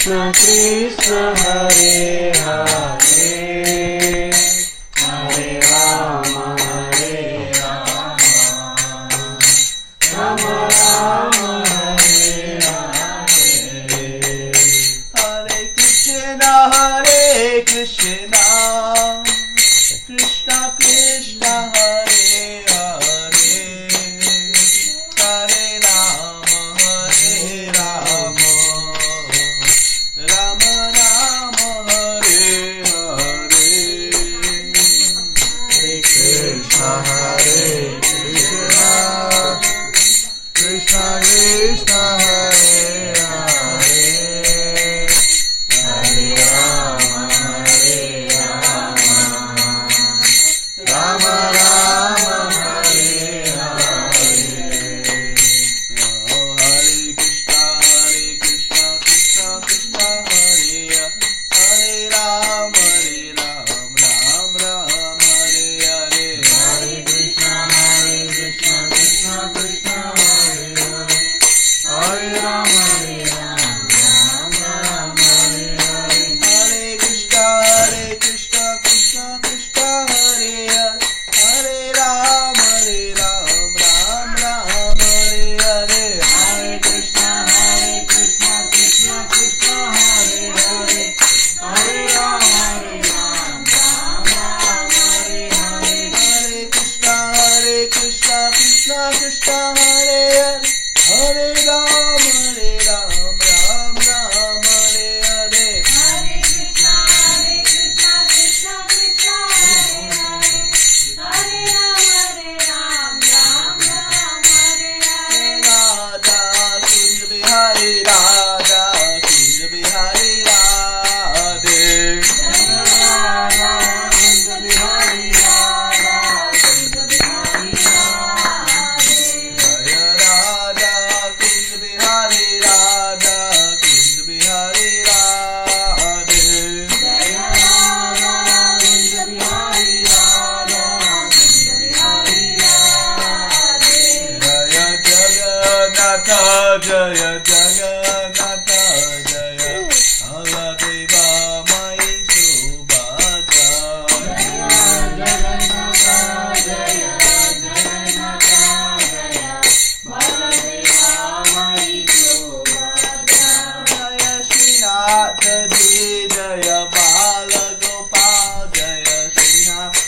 Krishna Krishna Hare Hare Krishna Krishna Hare Hare Hare Rama Rama Rama Hare Hare Hare Krishna Krishna Krishna Hare Hare Hare Rama Rama Rama Hare Hare Hare Krishna Krishna Krishna Hare Hare Rama Ram Ram Hare Hare Hare Krishna Krishna Krishna Hare Hare Hare Rama Ram Ram Hare Hare Hare Krishna Krishna Krishna Hare Hare Hare Rama Ram Ram Hare Hare Hare Krishna Krishna Krishna Hare Hare Hare Rama Ram Ram Hare Hare Hare Krishna Krishna Krishna Hare Hare Hare Rama Ram Ram Hare Hare Hare Krishna Krishna Krishna Hare Hare Hare Rama Ram Ram Hare Hare Radha Kunj Bihari Radha Kunj Bihari Radhe Radha Kunj Bihari Radha Kunj Bihari Radhe Jaya Radha Kunj Bihari Radha Kunj Bihari Radhe Jaya Radha Kunj Bihari Radha Kunj Bihari Radhe Jaya Jagannatha Jaya Jagannatha Jaya Baladeva Mai Subhadra Jaya Jagannatha Jaya Jagannatha Jaya Baladeva Mai Subhadra Jaya Srinath Ji Jaya Balagopal Jaya Srinath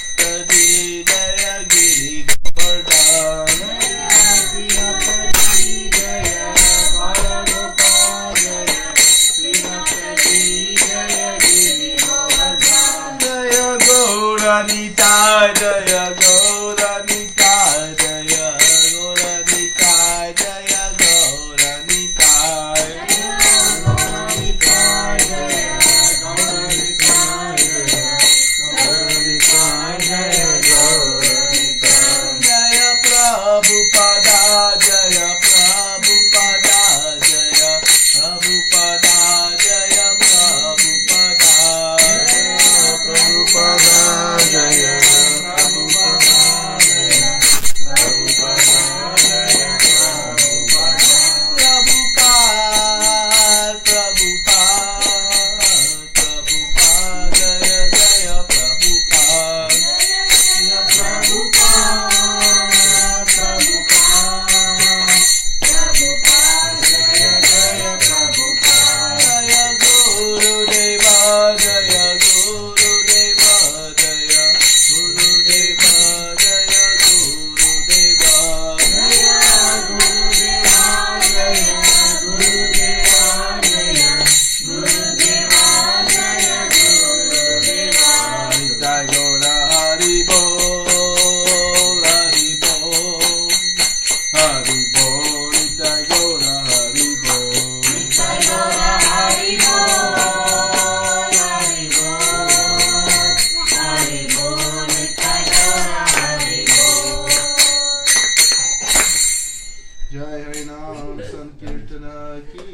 Ji Jaya Giri Govardhan Jaya Srinath Ji Jaya Balagopal Jaya Srinath Ji Jaya Giri Govardhan Jaya Gauranitai Jaya Gauranitai Jaya Gauranitai Jaya Gauranitai Jaya Gauranitai Jaya Gauranitai Jaya Gauranitai Jaya Prabhupada Jaya Prabhupada Jaya Prabhupada Jaya Prabhupada Prabhupada Jaya Prabhupada Jaya Prabhupada Jaya Prabhupada Prabhupada Jaya Jaya Prabhupada Jaya Prabhupada Jaya Jaya Prabhupada Jaya Gurudeva Jaya Gurudeva Jaya Gurudeva Jaya Gurudeva Jaya Gurudeva Jaya Gurudeva Jaya Gurudeva Jaya Gurudeva Jai Gaura Hari Bol Hari Bol Hari Bol Jai Gaura Hari Bol Jai Gaura Hari Bol Hari Bol Hari Bol Jai Gaura Hari Bol Jai Hari Nam Sankirtana ki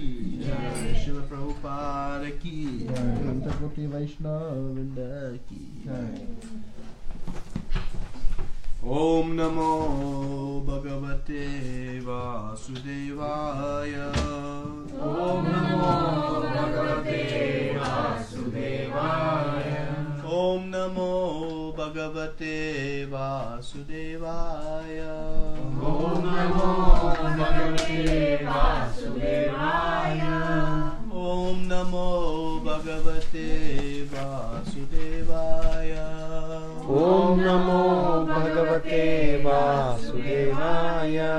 Jai Śrīla Prabhupāda ki Jai Anta Koti Vaishnava ki Jai Om Namo Bhagavate Vasudevaya Om Namo Bhagavate Vasudevaya Om Namo Bhagavate Vasudevaya Om Namo Bhagavate Vasudevaya Om Namo Bhagavate Vasudevaya. Om Namo Bhagavate Vasudevaya.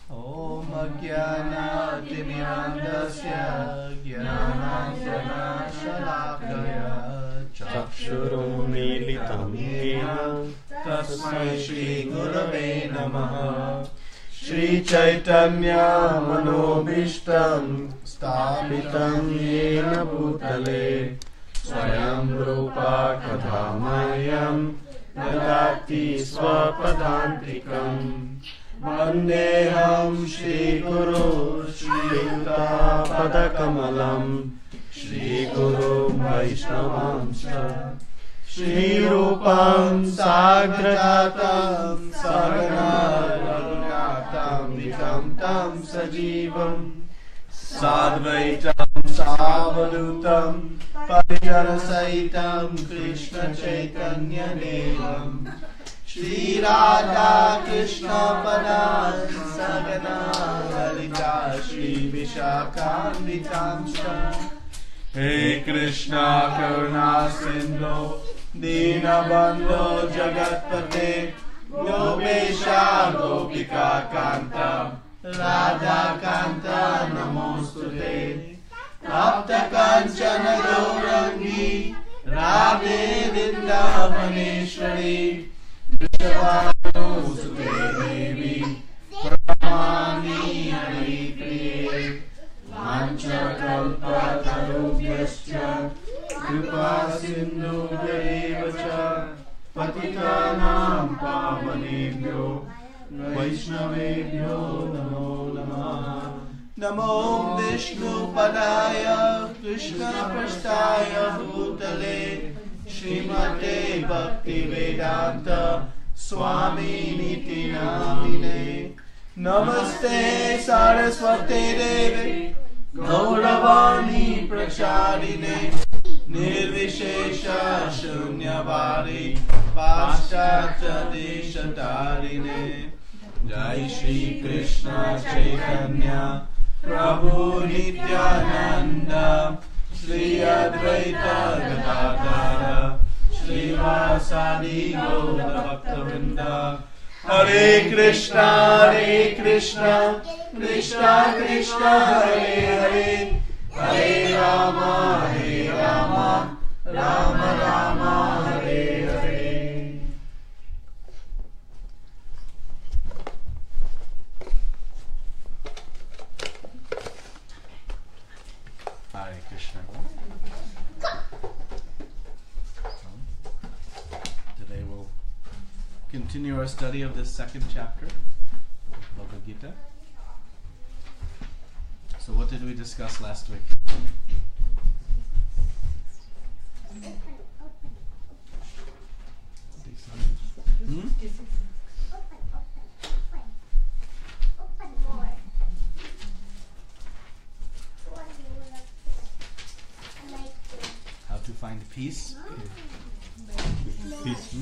Om Ajnana-timirandasya Jnana-shalakaya Chakshuru militam yena Tasmai Shri Gurave Namaha. Shri Chaitanya Manobhishtam Sthapitam Yena Bhutale Swayam Rupa Kadhamayam Dadati Swapadantikam Vandeham Shri Guru Shri Yuta Padakamalam Shri Guru Vaishnavamscha Shri Rupam Sagrajatam Sagana Vitam Tam Sajivam Sadvaitam Savadutam Parijarasaitam Kṛṣṇa Chaitanya Devam Shri Radha Kṛṣṇa Padan Sagana Lalita Shri Vishakhanvitam He Kṛṣṇa Karuna Sindhu Dīnabandho Jagatpate Gopesha Gopika Kanta Radha Kanta Namostute Tapta Kanchana Gaurangi Radhe Vrindavaneshwari Vrishabhanusute Devi Pramani Hari Priye Vancha Kalpa Tarubhyascha Kripa Sindhu Devacha Patitanam Pavanebhyo Vaishnavebhyo Namo Namaha. Namo Vishnu Padaya Krishna Prasthaya Bhutale Srimate Bhaktivedanta Swami Niti Namine. Namaste Saraswate Devi Gauravani Prachadine Nirvishesha Shunyavadi Paschatya Deshatarine. Jai Shri Kṛṣṇa Chaitanya Prabhu Nityananda Shri Advaita Gadadhara Shri Vasadi Gaura Bhaktivedanta. Hare Kṛṣṇa Krishna Krishna Hare Hare Hare Rama Rama Rama Hare Hare. Hare Kṛṣṇa. Today we'll continue our study of this second chapter of Bhagavad Gita. So what did we discuss last week? How to find peace? Peace.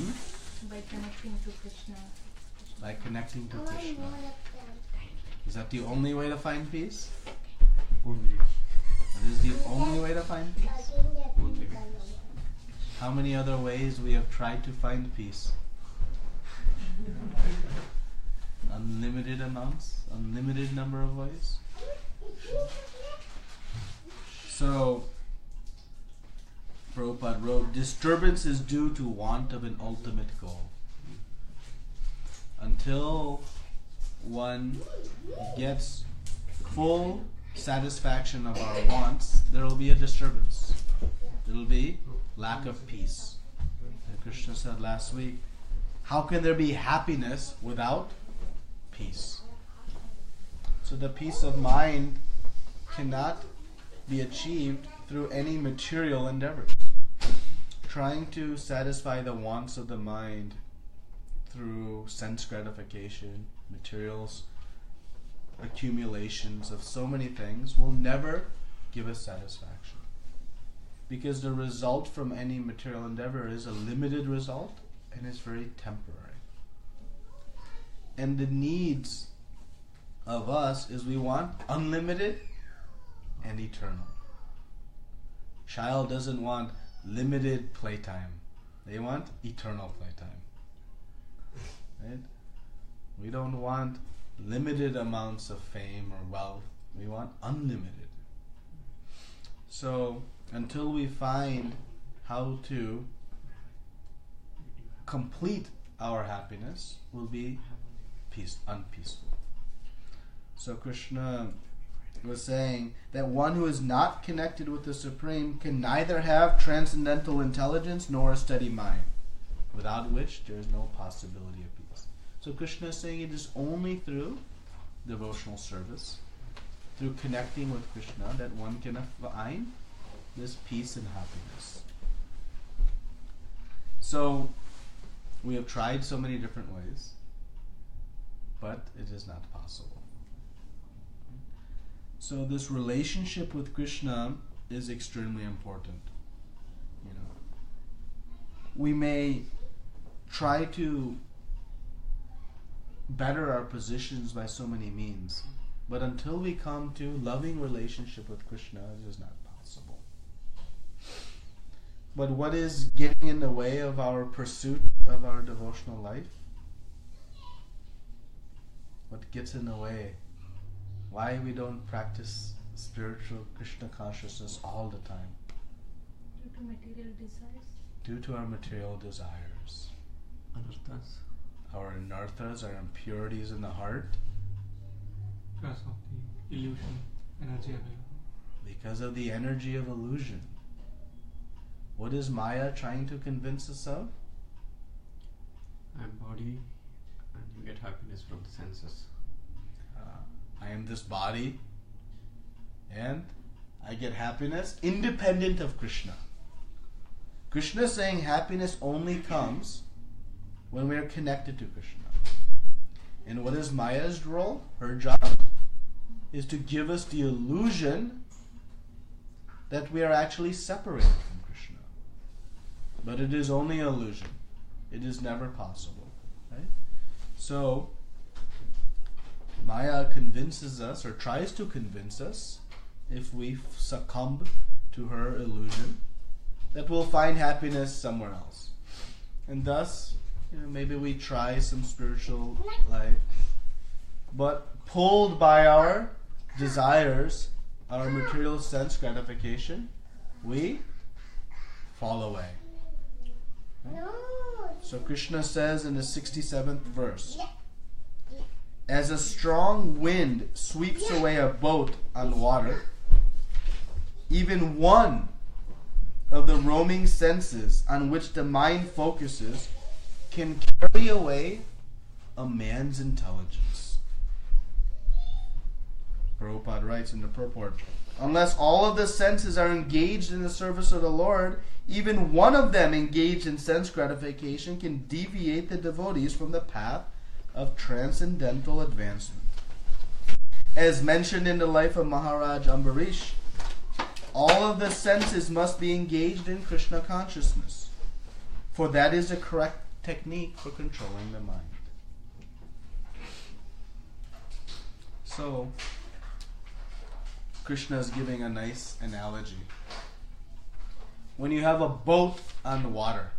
By connecting to Kṛṣṇa. By connecting to Kṛṣṇa. Is that the only way to find peace? That is the only way to find peace? How many other ways we have tried to find peace? Unlimited amounts, unlimited number of ways. So, Prabhupada wrote, disturbance is due to want of an ultimate goal. Until one gets full satisfaction of our wants, there will be a disturbance. There will be lack of peace. And Kṛṣṇa said last week, how can there be happiness without peace? So the peace of mind cannot be achieved through any material endeavors. Trying to satisfy the wants of the mind through sense gratification, materials, accumulations of so many things will never give us satisfaction. Because the result from any material endeavor is a limited result and is very temporary. And the needs of us is we want unlimited and eternal. Child doesn't want limited playtime. They want eternal playtime. Right? We don't want limited amounts of fame or wealth. We want unlimited. So until we find how to complete our happiness, we'll be unpeaceful. So Kṛṣṇa was saying that one who is not connected with the Supreme can neither have transcendental intelligence nor a steady mind, without which there is no possibility of peace. So Kṛṣṇa is saying it is only through devotional service, through connecting with Kṛṣṇa, that one can find this peace and happiness. So we have tried so many different ways, but it is not possible. So this relationship with Kṛṣṇa is extremely important. We may try to better our positions by so many means, but until we come to loving relationship with Kṛṣṇa, it is not possible. But what is getting in the way of our pursuit of our devotional life? What gets in the way? Why we don't practice spiritual Kṛṣṇa consciousness all the time? Due to material desires. Due to our material desires. Anarthas. Our anarthas, our impurities in the heart. Because of the illusion, energy available. Because of the energy of illusion. What is Maya trying to convince us of? I'm body, and you get happiness from the senses. I am this body, and I get happiness independent of Kṛṣṇa. Kṛṣṇa is saying happiness only comes when we are connected to Kṛṣṇa. And what is Maya's role? Her job is to give us the illusion that we are actually separated from Kṛṣṇa. But it is only an illusion. It is never possible. Right? So Maya convinces us, or tries to convince us, if we succumb to her illusion, that we'll find happiness somewhere else. And thus, maybe we try some spiritual life, but pulled by our desires, our material sense gratification, we fall away. Right? So Kṛṣṇa says in the 67th verse, as a strong wind sweeps away a boat on water, even one of the roaming senses on which the mind focuses can carry away a man's intelligence. Prabhupada writes in the Purport, unless all of the senses are engaged in the service of the Lord, even one of them engaged in sense gratification can deviate the devotees from the path of transcendental advancement. As mentioned in the life of Maharaj Ambarish, all of the senses must be engaged in Kṛṣṇa consciousness, for that is the correct technique for controlling the mind. So, Kṛṣṇa is giving a nice analogy. When you have a boat on the water,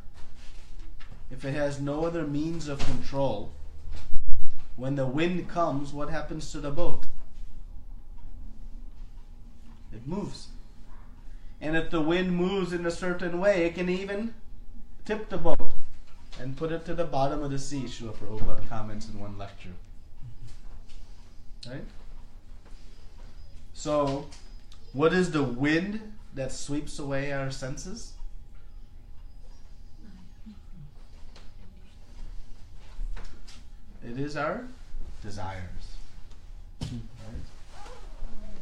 if it has no other means of control, when the wind comes, what happens to the boat? It moves. And if the wind moves in a certain way, it can even tip the boat and put it to the bottom of the sea. Srila Prabhupada comments in one lecture. Right? So, what is the wind that sweeps away our senses? It is our desires. Right?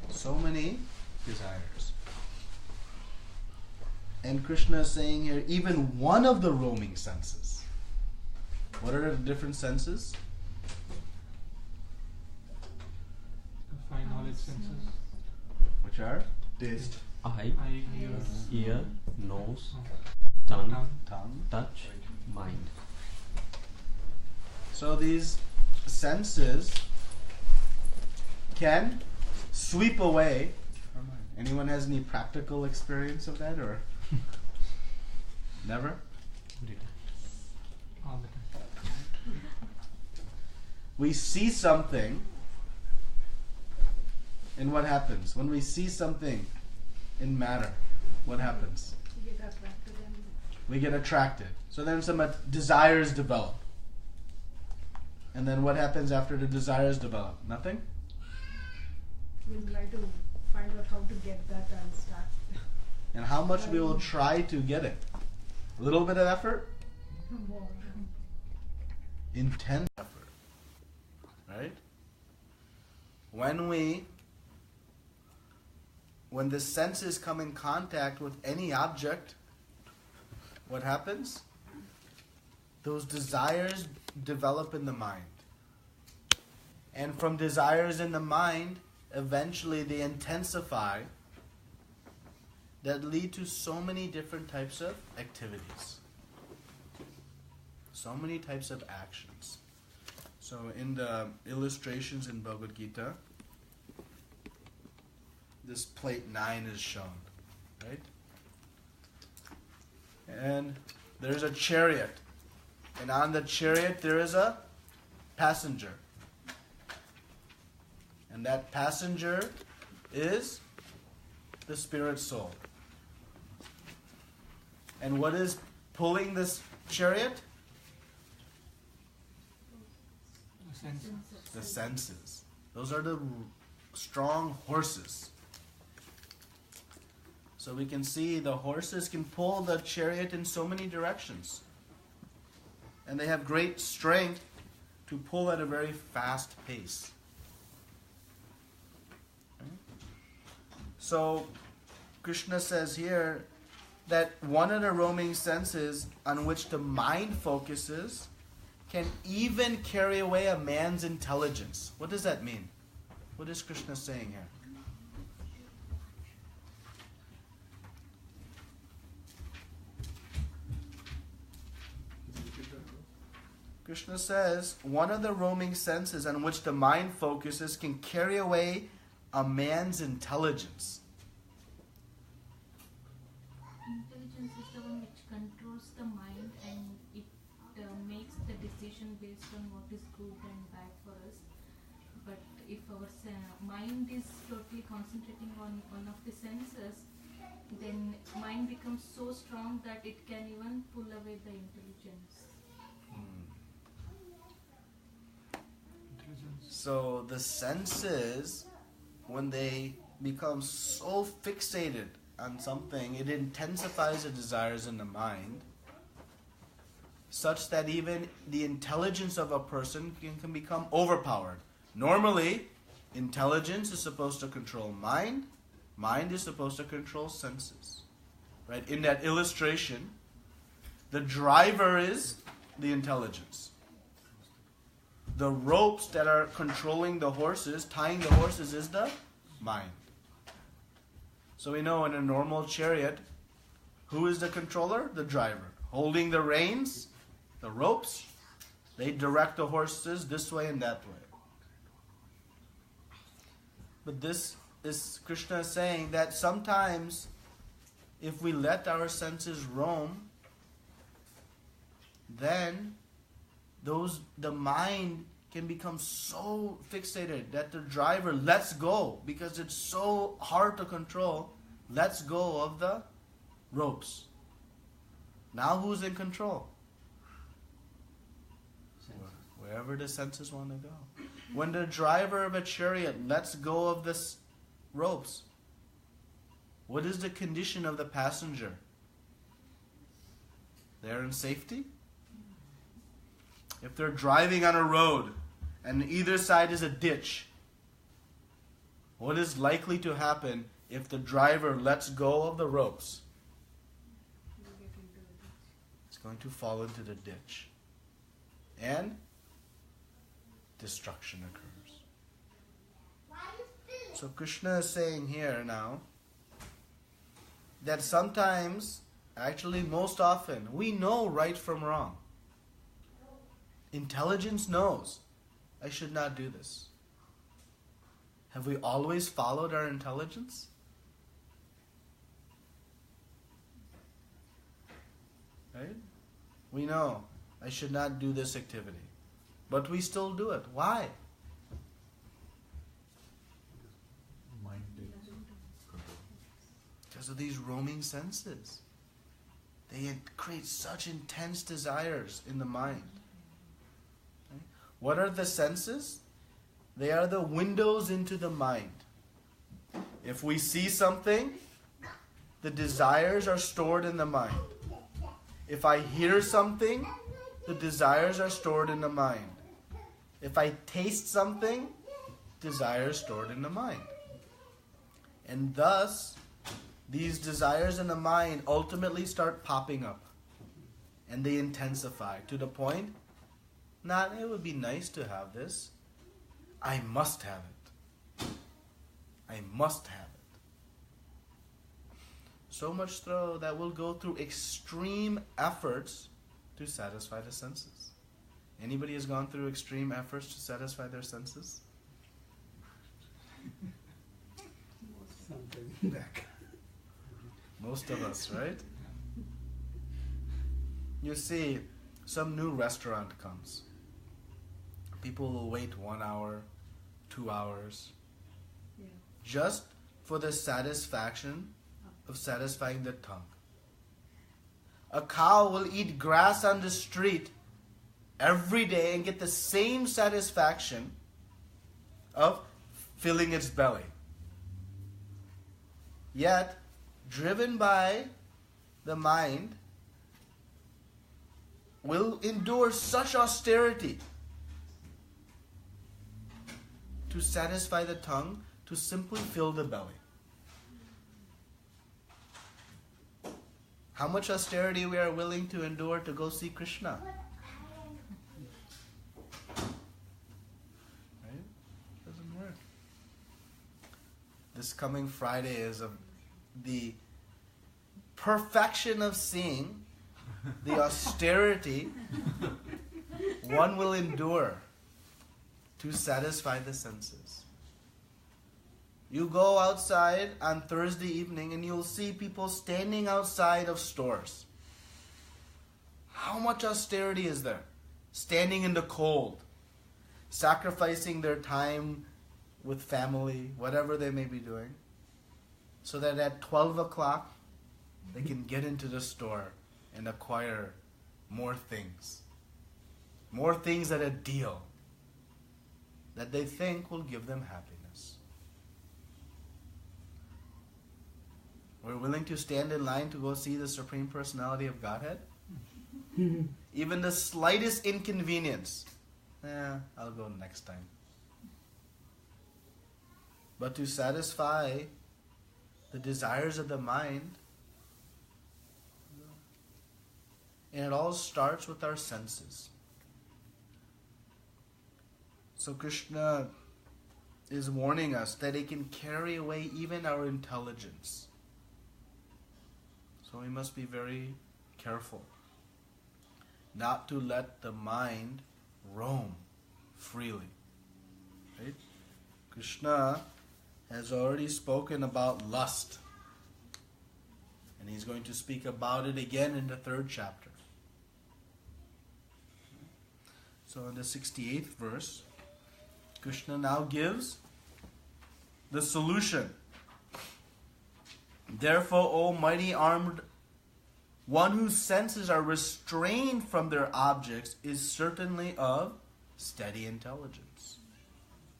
So many desires. And Kṛṣṇa is saying here, even one of the roaming senses. What are the different senses? The five knowledge senses. Which are? Taste. Eye, ear, nose, Tongue, touch, mind. So these senses can sweep away Anyone has any practical experience of that, or never? All the time. We see something, and what happens? When we see something in matter, what happens? You get attracted and We get attracted. So then some desires develop. And then what happens after the desires develop? Nothing? we'll try to find out how to get that and start. And how much we will try to get it? A little bit of effort? More. Intense effort. Right? When the senses come in contact with any object, what happens? Those desires develop in the mind. And from desires in the mind, eventually they intensify, that lead to so many different types of activities. So many types of actions. So in the illustrations in Bhagavad Gita, this plate 9 is shown, right? And there's a chariot. And on the chariot there is a passenger. And that passenger is the spirit soul. And what is pulling this chariot? The senses. Those are the strong horses. So we can see the horses can pull the chariot in so many directions. And they have great strength to pull at a very fast pace. So Kṛṣṇa says here that one of the roaming senses on which the mind focuses can even carry away a man's intelligence. What does that mean? What is Kṛṣṇa saying here? Kṛṣṇa says one of the roaming senses on which the mind focuses can carry away a man's intelligence. Intelligence is the one which controls the mind and it makes the decision based on what is good and bad for us. But if our mind is totally concentrating on one of the senses, then mind becomes so strong that it can even pull away the intelligence. So the senses, when they become so fixated on something, it intensifies the desires in the mind, such that even the intelligence of a person can become overpowered. Normally, intelligence is supposed to control mind, mind is supposed to control senses. Right? In that illustration, the driver is the intelligence. The ropes that are controlling the horses, tying the horses, is the mind. So we know in a normal chariot, who is the controller? The driver. Holding the reins, the ropes, they direct the horses this way and that way. But this is Kṛṣṇa saying that sometimes if we let our senses roam, then the mind can become so fixated that the driver lets go, because it's so hard to control, lets go of the ropes. Now who's in control? Wherever the senses want to go. When the driver of a chariot lets go of the ropes, what is the condition of the passenger? They're in safety? If they're driving on a road and either side is a ditch, what is likely to happen if the driver lets go of the ropes? It's going to fall into the ditch. And destruction occurs. So Kṛṣṇa is saying here now that sometimes, actually most often, we know right from wrong. Intelligence knows, I should not do this. Have we always followed our intelligence? Right? We know I should not do this activity, but we still do it. Why? Mind Because of these roaming senses. They create such intense desires in the mind. Right? What are the senses? They are the windows into the mind. If we see something, the desires are stored in the mind. If I hear something, the desires are stored in the mind. If I taste something, desires stored in the mind. And thus, these desires in the mind ultimately start popping up. And they intensify to the point, not it would be nice to have this. I must have it. I must have it. So much so that we'll go through extreme efforts to satisfy the senses. Anybody has gone through extreme efforts to satisfy their senses? Something back. Most of us, right? You see, some new restaurant comes. People will wait 1 hour, 2 hours, Yeah. just for the satisfaction of satisfying the tongue. A cow will eat grass on the street every day and get the same satisfaction of filling its belly. Yet, driven by the mind, will endure such austerity to satisfy the tongue, to simply fill the belly. How much austerity we are willing to endure to go see Kṛṣṇa? Right? Doesn't work. This coming Friday is the perfection of seeing the austerity one will endure to satisfy the senses. You go outside on Thursday evening and you'll see people standing outside of stores. How much austerity is there? Standing in the cold, sacrificing their time with family, whatever they may be doing, so that at 12 o'clock they can get into the store and acquire more things. More things at a deal that they think will give them happiness. We're willing to stand in line to go see the Supreme Personality of Godhead? Even the slightest inconvenience, I'll go next time. But to satisfy the desires of the mind, and it all starts with our senses. So Kṛṣṇa is warning us that it can carry away even our intelligence. So we must be very careful not to let the mind roam freely. Right? Kṛṣṇa has already spoken about lust. And he's going to speak about it again in the 3rd chapter. So in the 68th verse, Kṛṣṇa now gives the solution. Therefore, O mighty armed one whose senses are restrained from their objects is certainly of steady intelligence.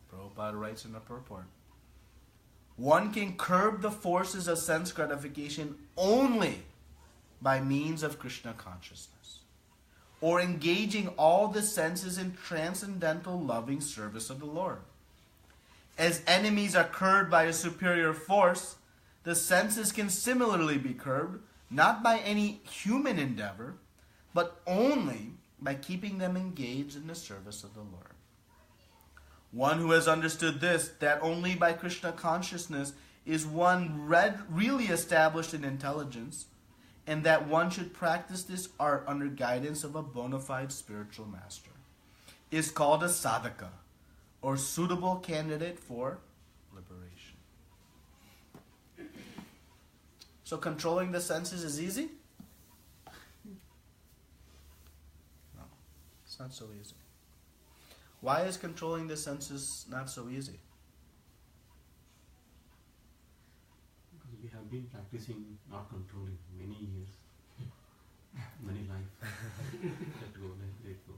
Prabhupada writes in the Purport. One can curb the forces of sense gratification only by means of Kṛṣṇa consciousness, or engaging all the senses in transcendental loving service of the Lord. As enemies are curbed by a superior force, the senses can similarly be curbed, not by any human endeavor, but only by keeping them engaged in the service of the Lord. One who has understood this, that only by Kṛṣṇa consciousness is one really established in intelligence, and that one should practice this art under guidance of a bona fide spiritual master, is called a sādhaka, or suitable candidate for liberation. So controlling the senses is easy? It's not so easy. Why is controlling the senses not so easy? Because we have been practicing not controlling many years, many lives. Let go, let go.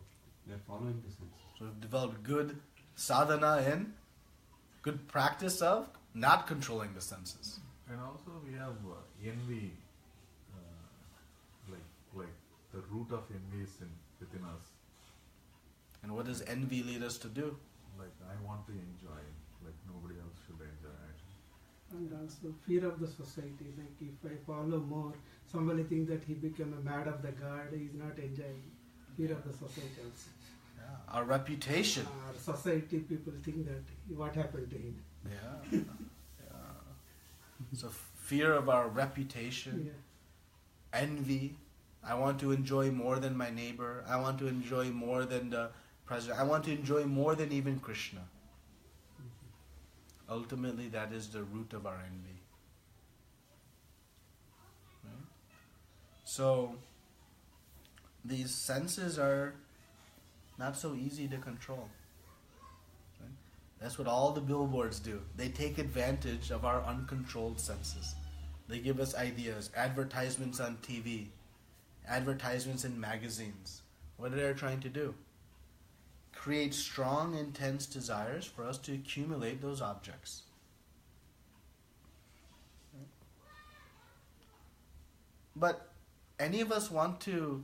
We are following the senses. So we've developed good sadhana in, good practice of not controlling the senses. And also we have envy, like the root of envy is within us. And what does envy lead us to do? Like I want to enjoy, like nobody else should enjoy it. And also fear of the society, like if I follow more, somebody thinks that he become a mad of the god, he is not enjoying. Fear of the society also. Yeah. Our reputation. Our society, people think that what happened to him. Yeah. So fear of our reputation, envy. I want to enjoy more than my neighbor. I want to enjoy more than the president. I want to enjoy more than even Kṛṣṇa. Ultimately, that is the root of our envy. Right? So, these senses are not so easy to control. Right? That's what all the billboards do. They take advantage of our uncontrolled senses. They give us ideas, advertisements on TV, advertisements in magazines. What are they trying to do? Create strong, intense desires for us to accumulate those objects. But any of us want to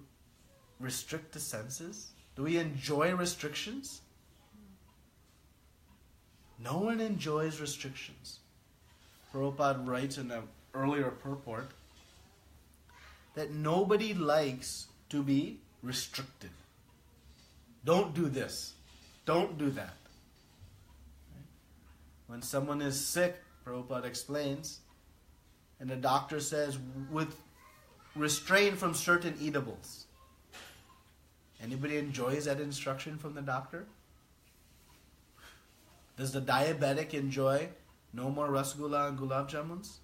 restrict the senses? Do we enjoy restrictions? No one enjoys restrictions. Prabhupada writes in an earlier purport that nobody likes to be restricted. Don't do this. Don't do that. When someone is sick, Prabhupada explains, and the doctor says, restrain from certain eatables. Anybody enjoys that instruction from the doctor? Does the diabetic enjoy no more rasgulla and gulab jamuns?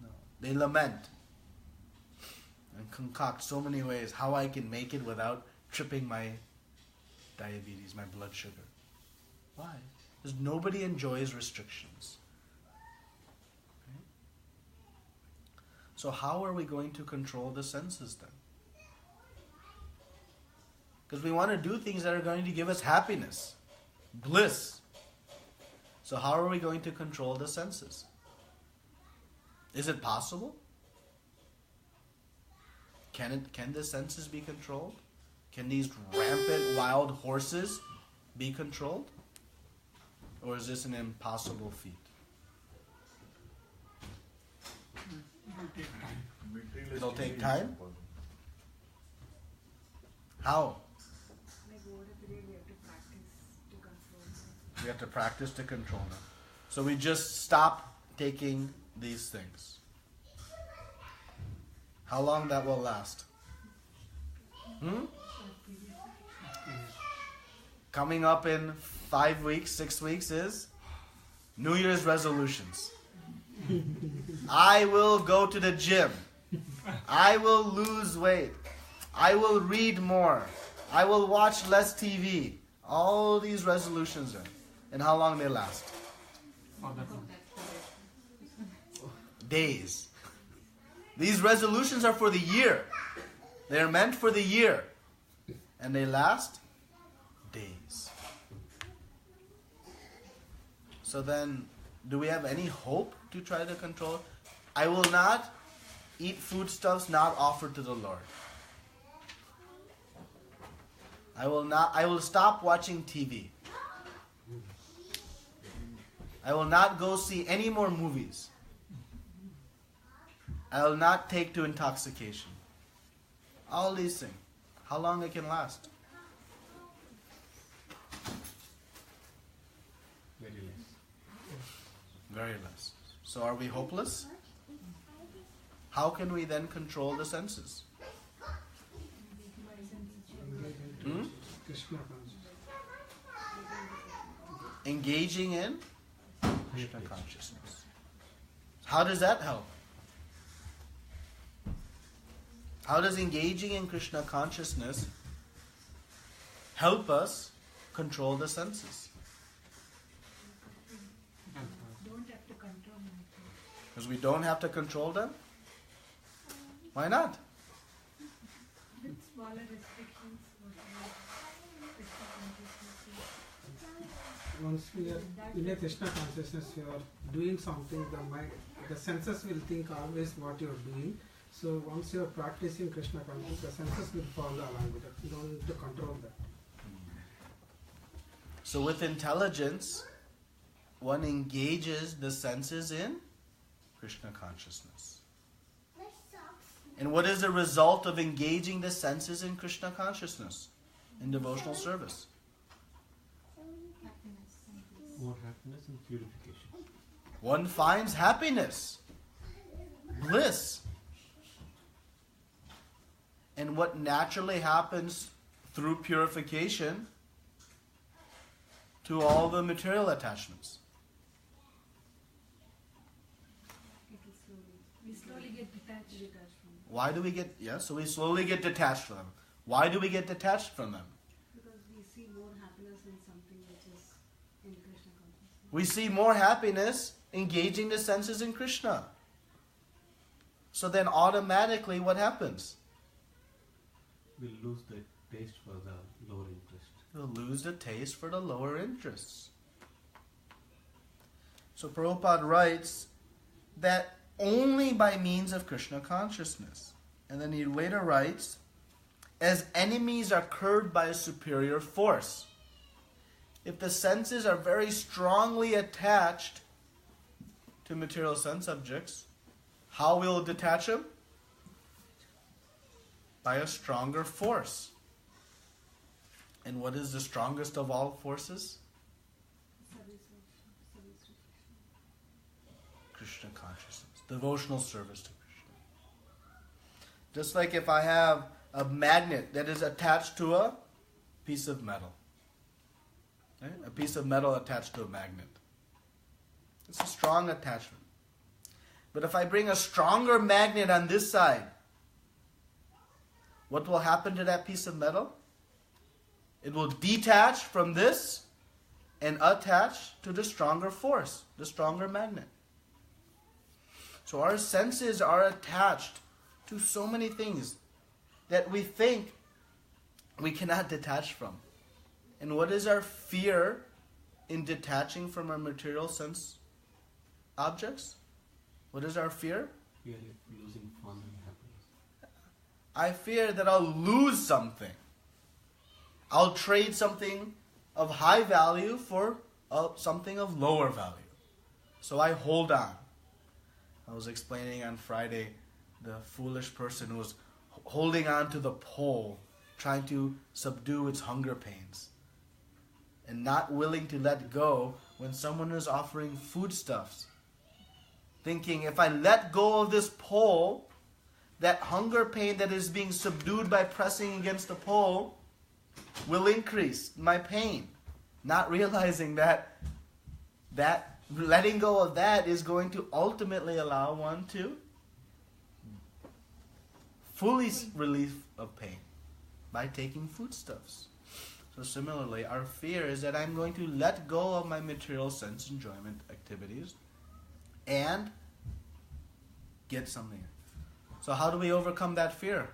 No. They lament and concoct so many ways how I can make it without tripping my diabetes, my blood sugar. Why? Because nobody enjoys restrictions. Okay? So how are we going to control the senses then? Because we want to do things that are going to give us happiness, bliss. So how are we going to control the senses? Is it possible? Can the senses be controlled? Can these rampant wild horses be controlled? Or is this an impossible feat? It'll take time? How? Like over a period we have to practice to control them. We have to practice to control them. So we just stop taking these things. How long that will last? Coming up in 5 weeks, 6 weeks is New Year's resolutions. I will go to the gym. I will lose weight. I will read more. I will watch less TV. All these resolutions are. And how long they last? Days. These resolutions are for the year. They are meant for the year. And they last days. So then, do we have any hope to try to control? I will not eat foodstuffs not offered to the Lord. I will stop watching TV. I will not go see any more movies. I will not take to intoxication. All these things. How long it can last? Very less. Very less. So are we hopeless? How can we then control the senses? Kṛṣṇa consciousness. Engaging in Kṛṣṇa consciousness. How does that help? How does engaging in Kṛṣṇa consciousness help us control the senses. Don't have to control myself. Because we don't have to control them? Why not? With smaller restrictions, whatever Krishna consciousness Once we are in a Krishna consciousness, you are doing something, the senses will think always what you are doing. So once you are practicing Krishna consciousness, the senses will follow along with it. You don't need to control that. So with intelligence, one engages the senses in Krishna consciousness. And what is the result of engaging the senses in Krishna consciousness? In devotional service? More happiness and purification. One finds happiness, bliss. And what naturally happens through purification to all the material attachments? we slowly get detached from it. Why do we get, so we slowly get detached from them. Why do we get detached from them? Because we see more happiness in something which is in Krishna consciousness. We see more happiness engaging the senses in Krishna. So then automatically what happens? We'll lose the taste for the lower interest. We'll lose the taste for the lower interests. So Prabhupada writes that only by means of Krishna consciousness. And then he later writes, as enemies are curbed by a superior force. If the senses are very strongly attached to material sense objects, how will it detach them? By a stronger force. And what is the strongest of all forces? Krishna consciousness. Devotional service to Krishna. Just like if I have a magnet that is attached to a piece of metal. Right? A piece of metal attached to a magnet. It's a strong attachment. But if I bring a stronger magnet on this side, what will happen to that piece of metal? It will detach from this and attach to the stronger force, the stronger magnet. So our senses are attached to so many things that we think we cannot detach from. And what is our fear in detaching from our material sense objects? What is our fear? We are losing fun and happiness. I fear that I'll lose something. I'll trade something of high value for something of lower value. So I hold on. I was explaining on Friday the foolish person who was holding on to the pole, trying to subdue its hunger pains, and not willing to let go when someone is offering foodstuffs. Thinking, if I let go of this pole, that hunger pain that is being subdued by pressing against the pole will increase my pain. Not realizing that letting go of that is going to ultimately allow one to fully relief of pain by taking foodstuffs. So similarly, our fear is that I'm going to let go of my material sense enjoyment activities and get something. So how do we overcome that fear?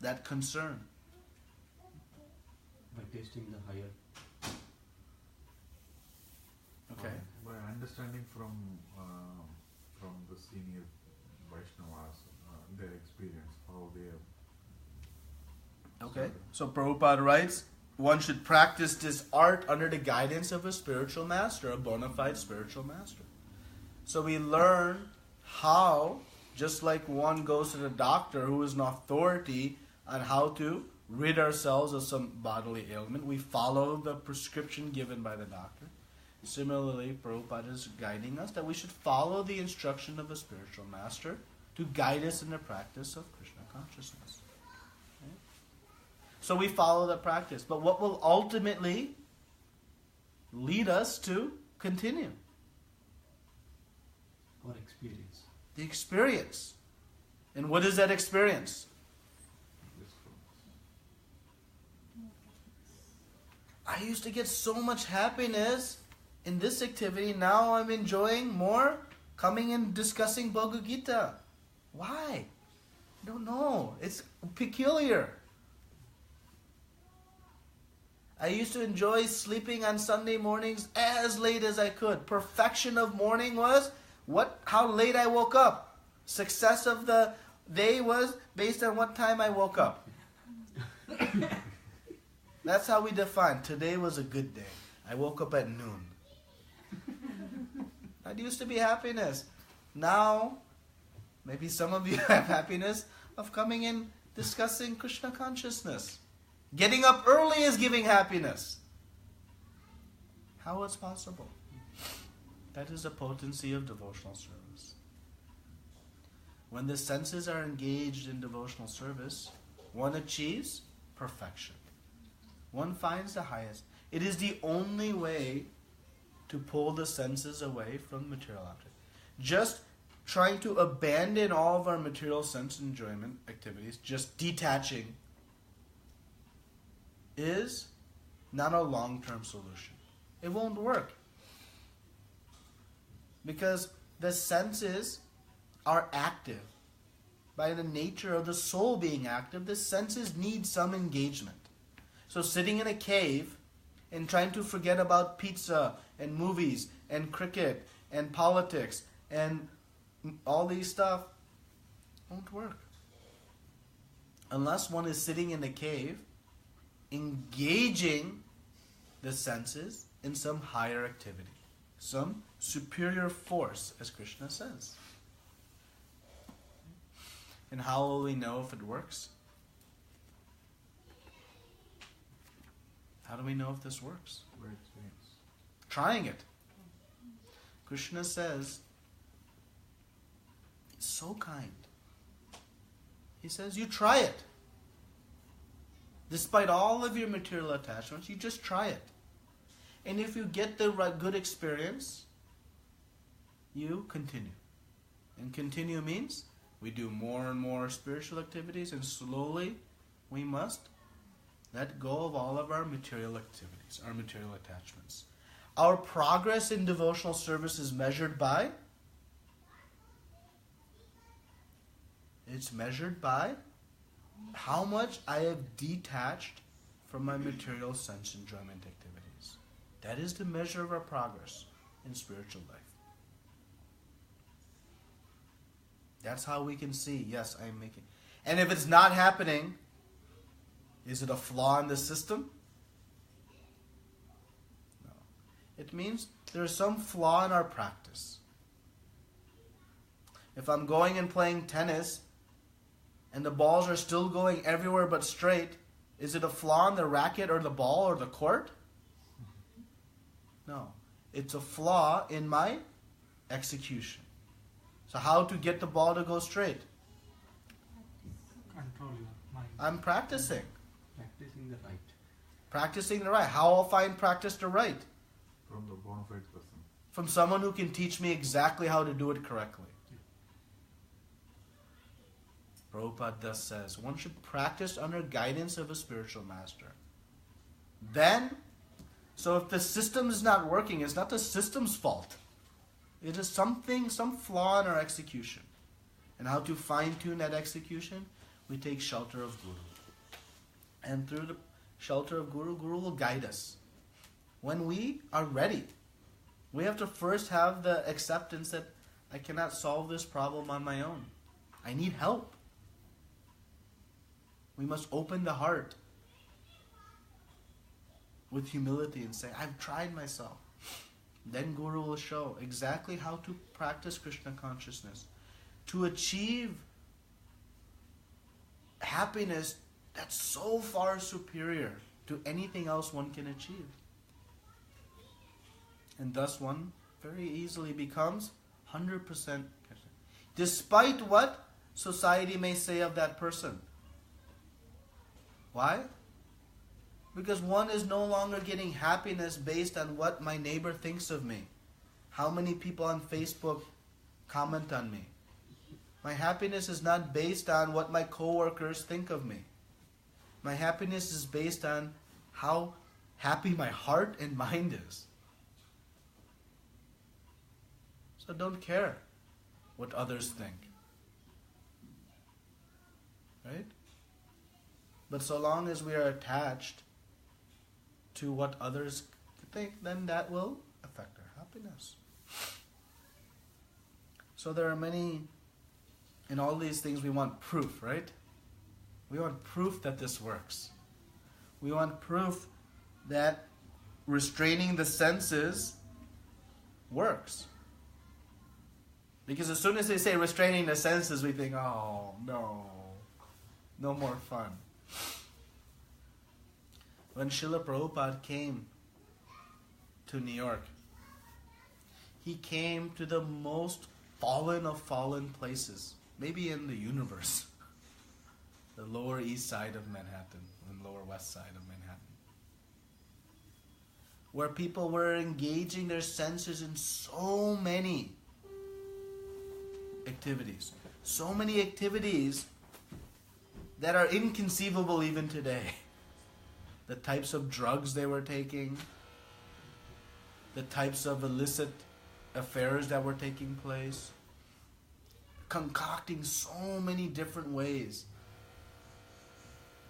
That concern. By tasting the higher. Okay. By understanding from the senior Vaishnavas, their experience, how they have. Okay. So Prabhupada writes, one should practice this art under the guidance of a spiritual master, a bona fide spiritual master. So we learn how, just like one goes to the doctor who is an authority on how to rid ourselves of some bodily ailment, we follow the prescription given by the doctor. Similarly, Prabhupada is guiding us that we should follow the instruction of a spiritual master to guide us in the practice of Krishna consciousness. Okay? So we follow the practice. But what will ultimately lead us to continue? Or experience. The experience. And what is that experience? I used to get so much happiness in this activity. Now I'm enjoying more coming and discussing Bhagavad Gita. Why? I don't know. It's peculiar. I used to enjoy sleeping on Sunday mornings as late as I could. Perfection of morning was how late I woke up. Success of the day was based on what time I woke up. That's how we define. Today was a good day. I woke up at noon. That used to be happiness. Now, maybe some of you have happiness of coming in discussing Krishna consciousness. Getting up early is giving happiness. How is possible? That is the potency of devotional service. When the senses are engaged in devotional service, one achieves perfection. One finds the highest. It is the only way to pull the senses away from material objects. Just trying to abandon all of our material sense enjoyment activities, just detaching, is not a long-term solution. It won't work. Because the senses are active. By the nature of the soul being active, the senses need some engagement. So sitting in a cave and trying to forget about pizza and movies and cricket and politics and all these stuff won't work. Unless one is sitting in a cave engaging the senses in some higher activity, some superior force, as Kṛṣṇa says. And how will we know if it works? How do we know if this works? By experience. Trying it. Kṛṣṇa says, he's so kind. He says, you try it. Despite all of your material attachments, you just try it. And if you get the right, good experience, you continue. And continue means we do more and more spiritual activities, and slowly we must let go of all of our material activities, our material attachments. Our progress in devotional service is measured by? It's measured by how much I have detached from my material sense enjoyment activities. That is the measure of our progress in spiritual life. That's how we can see, yes, I am making. And if it's not happening, is it a flaw in the system? No. It means there's some flaw in our practice. If I'm going and playing tennis and the balls are still going everywhere but straight, is it a flaw in the racket or the ball or the court? No. It's a flaw in my execution. So how to get the ball to go straight? Control your mind. I'm practicing. Practicing the right. Practicing the right. How I'll find practice the right? From the bona fide person. From someone who can teach me exactly how to do it correctly. Prabhupada thus says, one should practice under guidance of a spiritual master. Then, so if the system is not working, it's not the system's fault. It is something, some flaw in our execution. And how to fine-tune that execution? We take shelter of Guru. And through the shelter of Guru, Guru will guide us. When we are ready, we have to first have the acceptance that I cannot solve this problem on my own. I need help. We must open the heart with humility and say, I've tried myself. Then Guru will show exactly how to practice Krishna consciousness to achieve happiness that's so far superior to anything else one can achieve. And thus one very easily becomes 100% Krishna. Despite what society may say of that person. Why? Because one is no longer getting happiness based on what my neighbor thinks of me. How many people on Facebook comment on me. My happiness is not based on what my coworkers think of me. My happiness is based on how happy my heart and mind is. So don't care what others think. Right? But so long as we are attached to what others think, then that will affect our happiness. So there are many, in all these things we want proof, right? We want proof that this works. We want proof that restraining the senses works. Because as soon as they say restraining the senses, we think, oh, no more fun. When Srila Prabhupada came to New York, he came to the most fallen of fallen places, maybe in the universe. The Lower East Side of Manhattan and Lower West Side of Manhattan, where people were engaging their senses in so many activities. So many activities that are inconceivable even today. The types of drugs they were taking, the types of illicit affairs that were taking place, concocting so many different ways,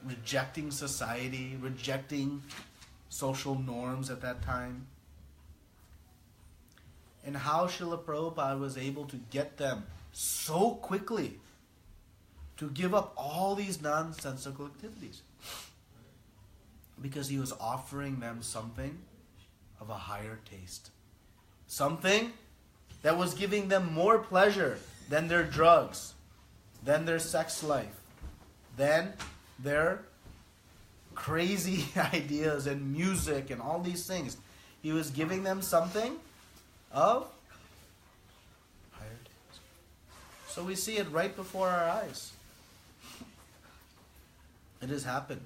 rejecting society, rejecting social norms at that time. And how Srila Prabhupada was able to get them so quickly to give up all these nonsensical activities. Because he was offering them something of a higher taste. Something that was giving them more pleasure than their drugs, than their sex life, than their crazy ideas and music and all these things. He was giving them something of higher taste. So we see it right before our eyes. It has happened.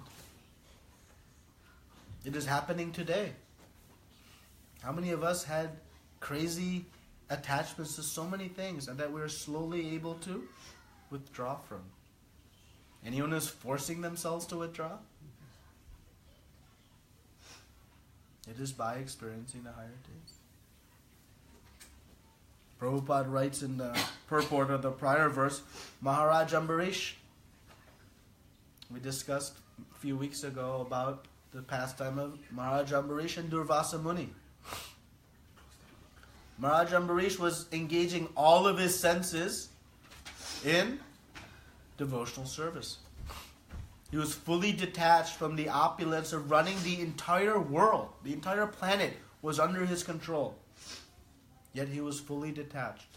It is happening today. How many of us had crazy attachments to so many things and that we're slowly able to withdraw from? Anyone who's forcing themselves to withdraw? It is by experiencing the higher taste. Prabhupada writes in the Purport of the prior verse, Maharaj Ambarish. We discussed a few weeks ago about the pastime of Maharaj Ambarish and Durvasa Muni. Maharaj Ambarish was engaging all of his senses in devotional service. He was fully detached from the opulence of running the entire world. The entire planet was under his control. Yet he was fully detached,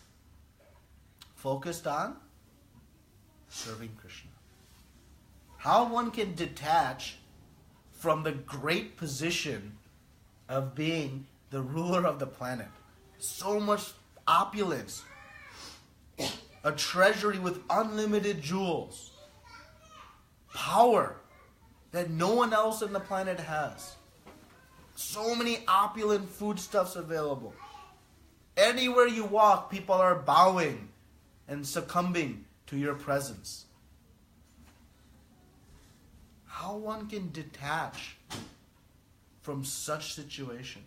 focused on serving Kṛṣṇa. How one can detach from the great position of being the ruler of the planet. So much opulence, a treasury with unlimited jewels, power that no one else on the planet has. So many opulent foodstuffs available. Anywhere you walk, people are bowing and succumbing to your presence. How one can detach from such situation?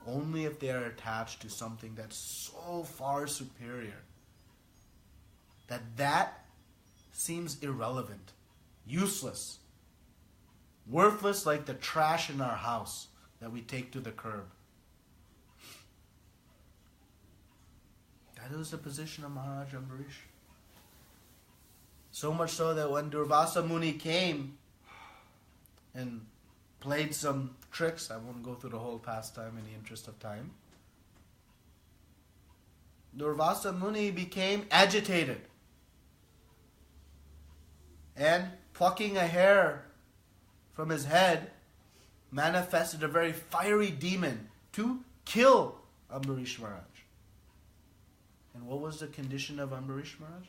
Only if they are attached to something that's so far superior that seems irrelevant, useless, worthless, like the trash in our house that we take to the curb. That is the position of Maharaj Ambarish. So much so that when Durvasa Muni came and played some tricks, I won't go through the whole pastime in the interest of time, Durvasa Muni became agitated and plucking a hair from his head manifested a very fiery demon to kill Ambarish Maharaj. And what was the condition of Ambarish Maharaj?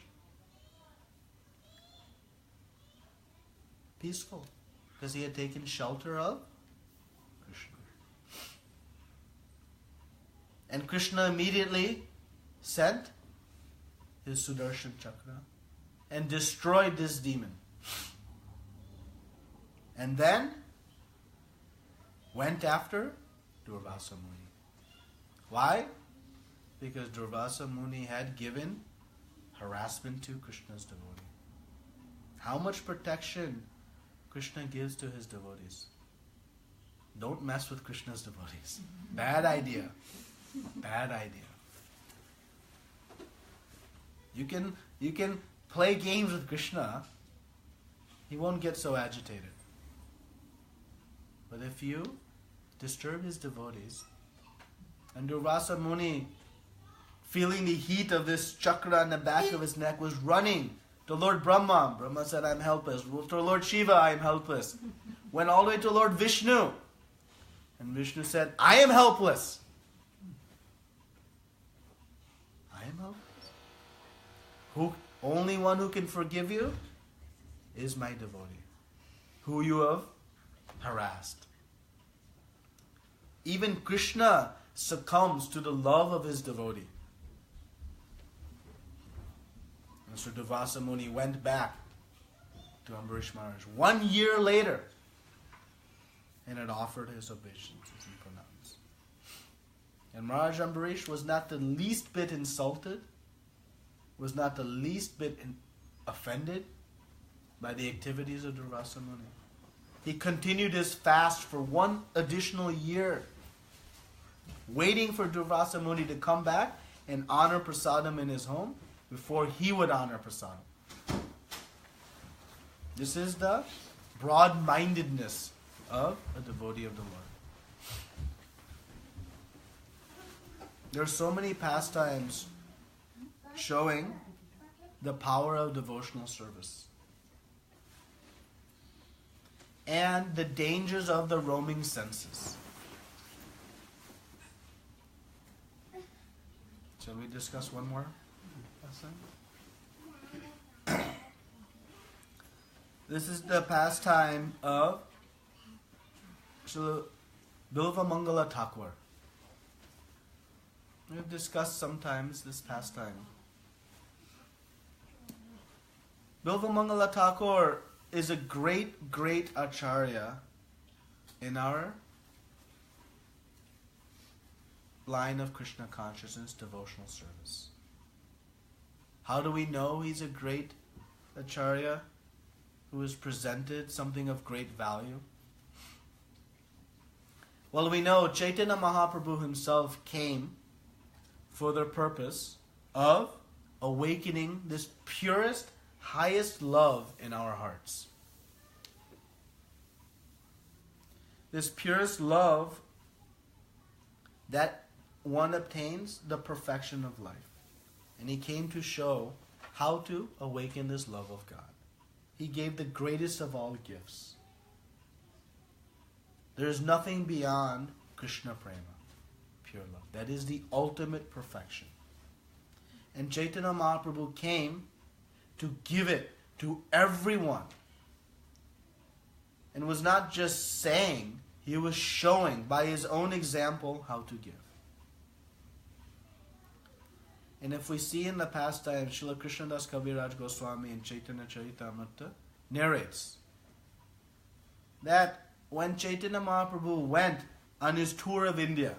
Peaceful, because he had taken shelter of Kṛṣṇa. And Kṛṣṇa immediately sent his Sudarshan Chakra and destroyed this demon. And then went after Durvasa Muni. Why? Because Durvasa Muni had given harassment to Krishna's devotee. How much protection Krishna gives to his devotees? Don't mess with Krishna's devotees. Bad idea. Bad idea. You can play games with Krishna. He won't get so agitated. But if you disturb his devotees, and Durvasa Muni, feeling the heat of this chakra in the back of his neck, was running to Lord Brahma. Brahma said, I'm helpless. To Lord Shiva, I am helpless. Went all the way to Lord Vishnu. And Vishnu said, I am helpless. I am helpless. Only one who can forgive you is my devotee, who you have harassed. Even Krishna succumbs to the love of his devotee. And so Durvasa Muni went back to Ambarish Maharaj 1 year later and had offered his obeisances and pranams. And Maharaj Ambarish was not the least bit insulted, was not the least bit offended by the activities of Durvasa Muni. He continued his fast for 1 additional year, waiting for Durvasa Muni to come back and honor prasadam in his home before he would honor prasadam. This is the broad-mindedness of a devotee of the Lord. There are so many pastimes showing the power of devotional service and the dangers of the roaming senses. Shall we discuss one more pastime? This is the pastime of Srila Bilva Mangala Thakur. We have discussed sometimes this pastime. Bilva Mangala Thakur is a great acharya in our line of Krishna consciousness, devotional service. How do we know he's a great acharya who has presented something of great value? Well, we know Chaitanya Mahaprabhu himself came for the purpose of awakening this purest, highest love in our hearts. This purest love that one obtains the perfection of life. And he came to show how to awaken this love of God. He gave the greatest of all gifts. There is nothing beyond Krishna Prema, pure love. That is the ultimate perfection. And Chaitanya Mahaprabhu came to give it to everyone. And was not just saying, he was showing by his own example how to give. And if we see in the pastime, Srila Krishnadas Kaviraj Goswami in Chaitanya Charitamrita narrates that when Chaitanya Mahaprabhu went on his tour of India,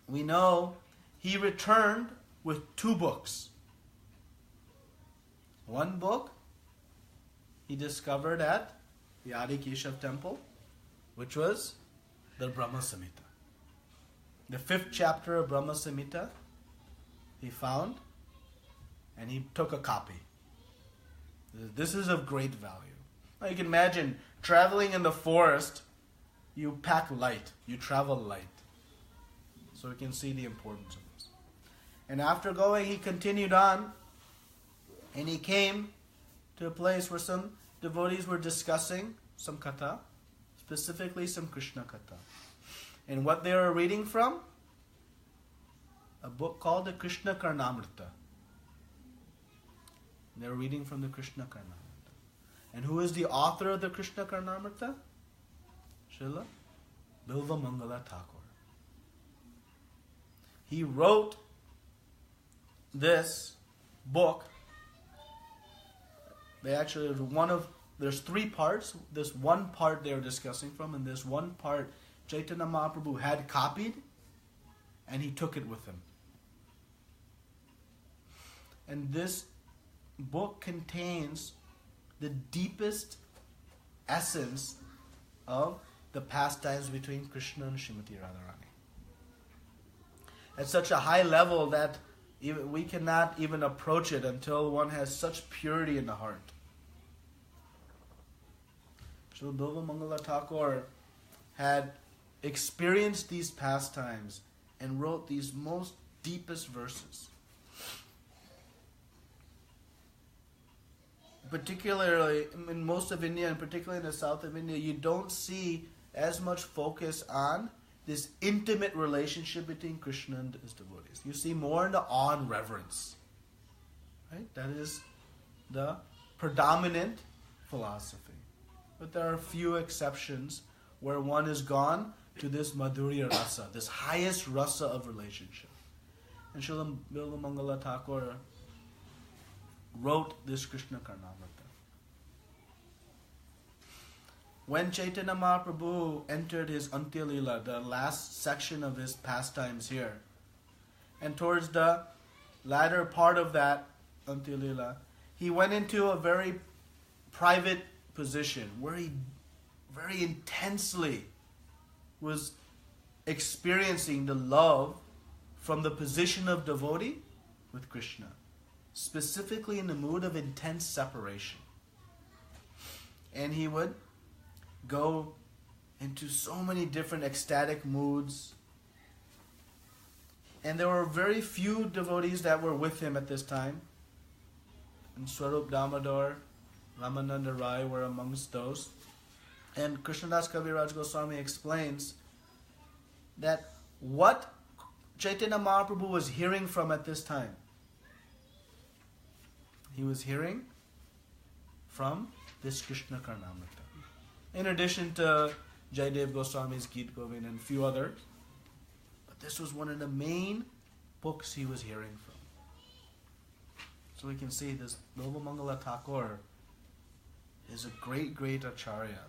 we know he returned with 2 books. One book he discovered at the Adi Keshav temple, which was the Brahma Samhita. The 5th chapter of Brahma Samhita he found, and he took a copy. This is of great value. Now you can imagine traveling in the forest, you pack light, you travel light. So you can see the importance of this. And after going, he continued on, and he came to a place where some devotees were discussing some katha, specifically some Krishna katha. And what they were reading from? A book called the Kṛṣṇa Karnamrita. They were reading from the Kṛṣṇa Karnamrita. And who is the author of the Kṛṣṇa Karnamrita? Srila Bilva Mangala Thakur. He wrote this book. They actually, one of there's three parts. This one part they're discussing from, and this one part Chaitanya Mahaprabhu had copied, and he took it with him. And this book contains the deepest essence of the pastimes between Kṛṣṇa and Śrīmati Radharani. At such a high level that we cannot even approach it until one has such purity in the heart. Srila Bilva Mangala Thakur had experienced these pastimes and wrote these most deepest verses. Particularly in most of India, and particularly in the south of India, you don't see as much focus on this intimate relationship between Kṛṣṇa and his devotees. You see more in the awe and reverence. Right? That is the predominant philosophy. But there are a few exceptions where one is gone to this madhurya rasa, this highest rasa of relationship. And Srila Bilva Mangala Thakur wrote this Kṛṣṇa Karnamrita. When Chaitanya Mahaprabhu entered his Antya Leela, the last section of his pastimes here, and towards the latter part of that Antya Leela, he went into a very private position where he very intensely was experiencing the love from the position of devotee with Kṛṣṇa, specifically in the mood of intense separation. And he would go into so many different ecstatic moods. And there were very few devotees that were with him at this time. And Swarup Damodar, Ramananda Rai were amongst those. And Krishnadas Kaviraj Goswami explains that what Chaitanya Mahaprabhu was hearing from at this time, he was hearing from this Kṛṣṇa Karnamrita. In addition to Jaidev Goswami's Geet Govind and a few others. But this was one of the main books he was hearing from. So we can see this Bilva Mangala Thakur is a great, great acharya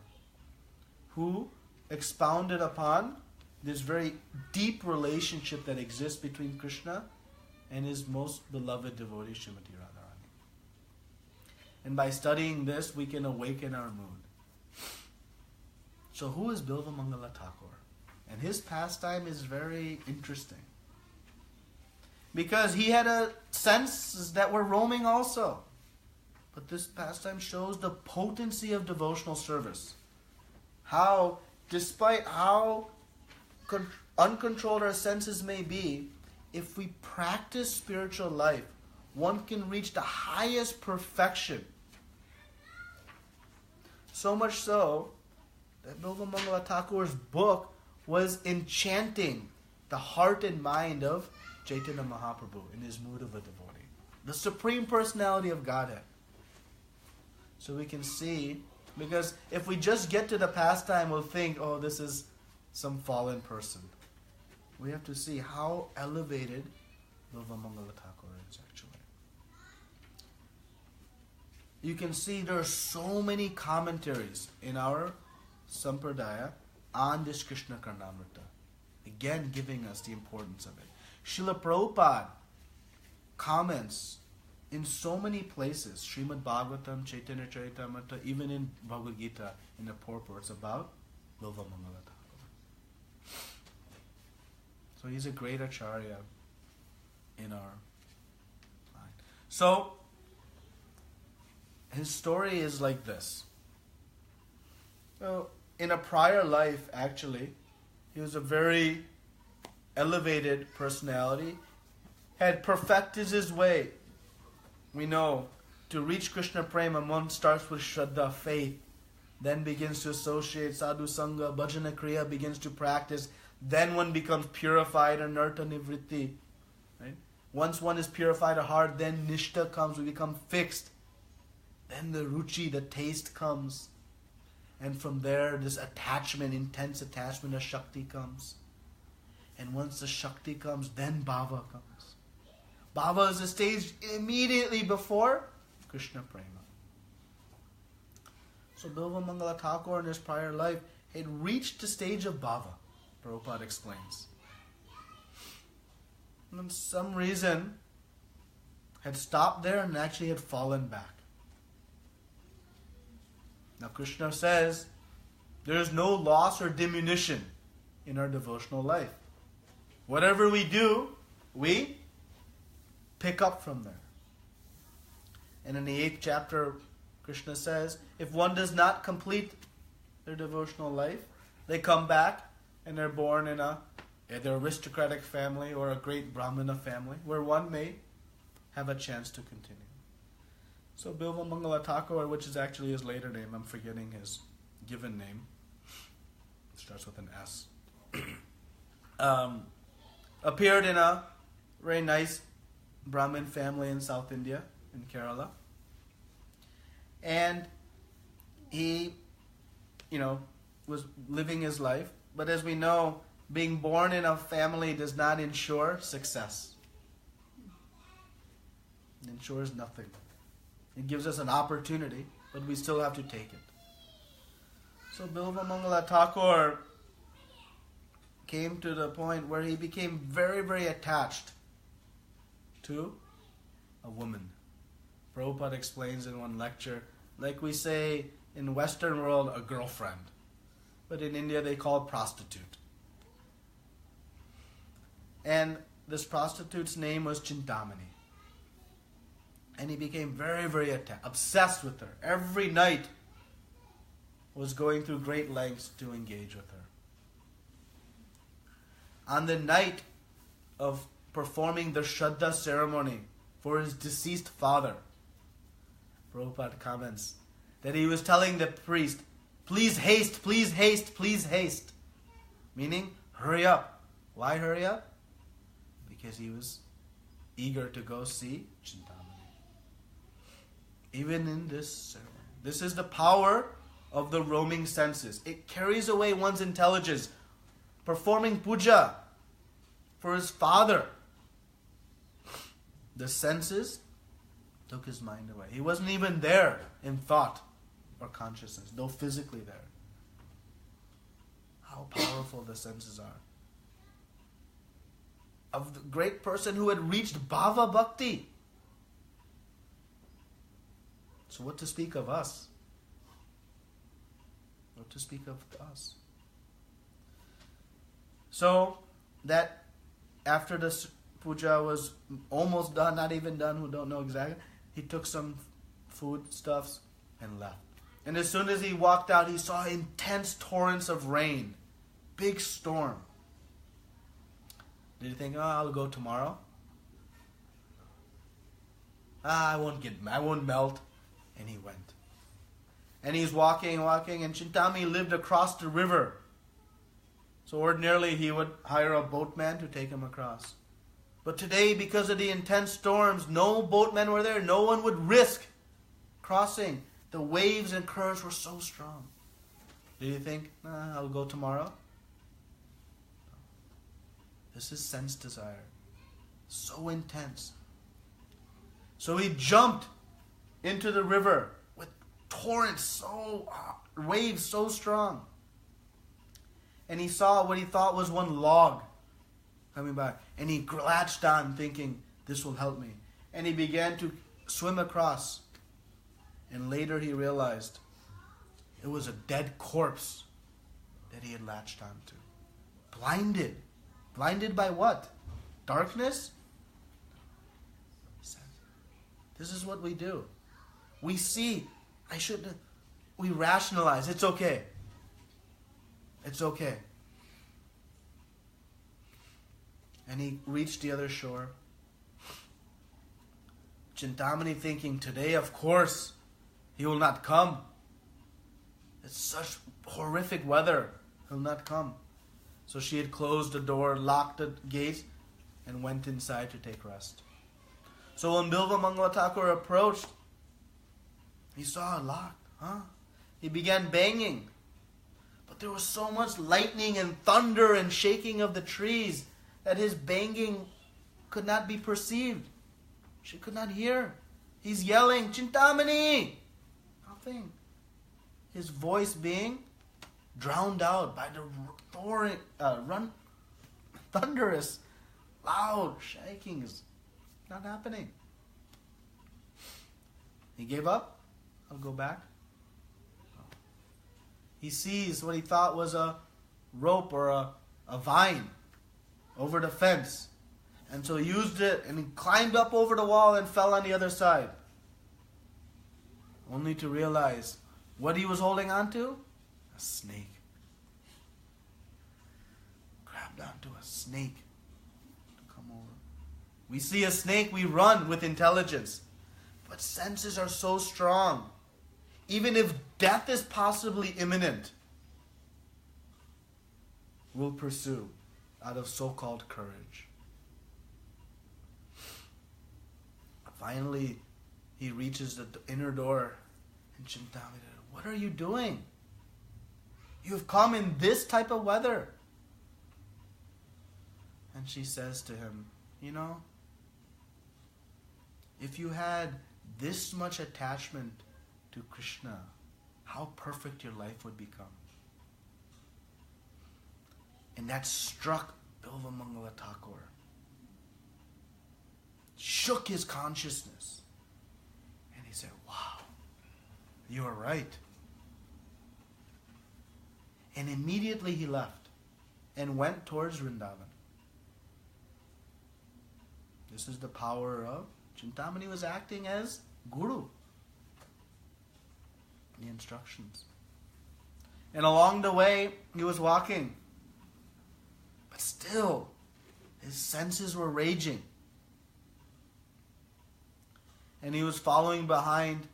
who expounded upon this very deep relationship that exists between Kṛṣṇa and his most beloved devotee, Śrīmati Radharani. And by studying this, we can awaken our mood. So who is Bilva Mangala Thakur? And his pastime is very interesting. Because he had a senses that were roaming also. But this pastime shows the potency of devotional service. How, despite how uncontrolled our senses may be, if we practice spiritual life, one can reach the highest perfection. So much so that Bilva Mangala Thakur's book was enchanting the heart and mind of Chaitanya Mahaprabhu in his mood of a devotee. The Supreme Personality of Godhead. So we can see, because if we just get to the pastime, we'll think, oh, this is some fallen person. We have to see how elevated Bilva Mangala Thakur is actually. You can see there are so many commentaries in our Sampradaya on this Kṛṣṇa Karnamrita. Again, giving us the importance of it. Srila Prabhupāda comments in so many places, Srimad Bhagavatam, Chaitanya Charitamrita, even in Bhagavad Gita, in the purports about Bilva Mangala Thakur. So he's a great acharya in our line. So, his story is like this. So, in a prior life, actually, he was a very elevated personality, had perfected his way. We know, to reach Krishna Prema, one starts with Shraddha, faith, then begins to associate sadhu sangha, bhajana kriya, begins to practice, then one becomes purified, anartha nivritti. Right? Once one is purified of heart, then nishta comes, we become fixed. Then the ruchi, the taste comes. And from there, this attachment, intense attachment of Shakti comes. And once the Shakti comes, then Bhava comes. Bhava is the stage immediately before Krishna Prema. So Bilva Mangala Thakur in his prior life had reached the stage of bhava, Prabhupada explains. And for some reason had stopped there and actually had fallen back. Now Kṛṣṇa says there is no loss or diminution in our devotional life. Whatever we do, we pick up from there. And in the 8th chapter, Kṛṣṇa says, if one does not complete their devotional life, they come back and they're born in either aristocratic family or a great Brahmana family, where one may have a chance to continue. So Bilva Mangala Thakur, which is actually his later name, I'm forgetting his given name, it starts with an S, appeared in a very nice Brahmin family in South India, in Kerala. And he, was living his life. But as we know, being born in a family does not ensure success. It ensures nothing. It gives us an opportunity, but we still have to take it. So Bilva Mangala Thakur came to the point where he became very, very attached to a woman. Prabhupada explains in one lecture, like we say in Western world, a girlfriend. But in India they call it prostitute. And this prostitute's name was Chintamani. And he became very, very obsessed with her. Every night was going through great lengths to engage with her. On the night of performing the Shraddha ceremony for his deceased father, Prabhupada comments that he was telling the priest, please haste, please haste, please haste. Meaning, hurry up. Why hurry up? Because he was eager to go see Chintamani. Even in this ceremony. This is the power of the roaming senses. It carries away one's intelligence. Performing puja for his father. The senses took his mind away. He wasn't even there in thought or consciousness, though physically there. How powerful the senses are. Of the great person who had reached bhava bhakti. So what to speak of us? What to speak of us? So that after this puja was almost done, not even done, who don't know exactly, he took some food stuffs and left. And as soon as he walked out, he saw intense torrents of rain. Big storm. Did he think, I'll go tomorrow? I won't melt. And he went. And he's walking, and Chintamani lived across the river. So ordinarily he would hire a boatman to take him across. But today, because of the intense storms, no boatmen were there. No one would risk crossing. The waves and currents were so strong. Did you think, I'll go tomorrow? This is sense desire. So intense. So he jumped into the river with torrents, waves so strong. And he saw what he thought was one log coming by. And he latched on thinking, this will help me. And he began to swim across. And later he realized it was a dead corpse that he had latched onto. Blinded. Blinded by what? Darkness? This is what we do. We see, we rationalize, it's okay. It's okay. And he reached the other shore. Chintamani thinking, today of course he will not come. It's such horrific weather. He'll not come. So she had closed the door, locked the gate, and went inside to take rest. So when Bilva Mangala Thakur approached, he saw it locked. He began banging. But there was so much lightning and thunder and shaking of the trees that his banging could not be perceived. She could not hear. He's yelling, Chintamani! Nothing. his voice being drowned out by the thunderous, loud shakings. Not happening. He gave up. I'll go back. He sees what he thought was a rope or a vine over the fence. And so he used it and he climbed up over the wall and fell on the other side. Only to realize what he was holding on to? A snake. Grabbed onto a snake to come over. We see a snake, we run with intelligence. But senses are so strong. Even if death is possibly imminent, we'll pursue out of so-called courage. Finally, he reaches the inner door, and Chintamani says, "What are you doing? You've come in this type of weather." And she says to him, "You know, if you had this much attachment to Kṛṣṇa, how perfect your life would become." And that struck Bilvamangala Thakur. Shook his consciousness. And he said, "Wow, you are right." And immediately he left and went towards Vrindavan. This is the power of Chintamani was acting as guru. The instructions. And along the way, he was walking. But still, his senses were raging. And he was following behind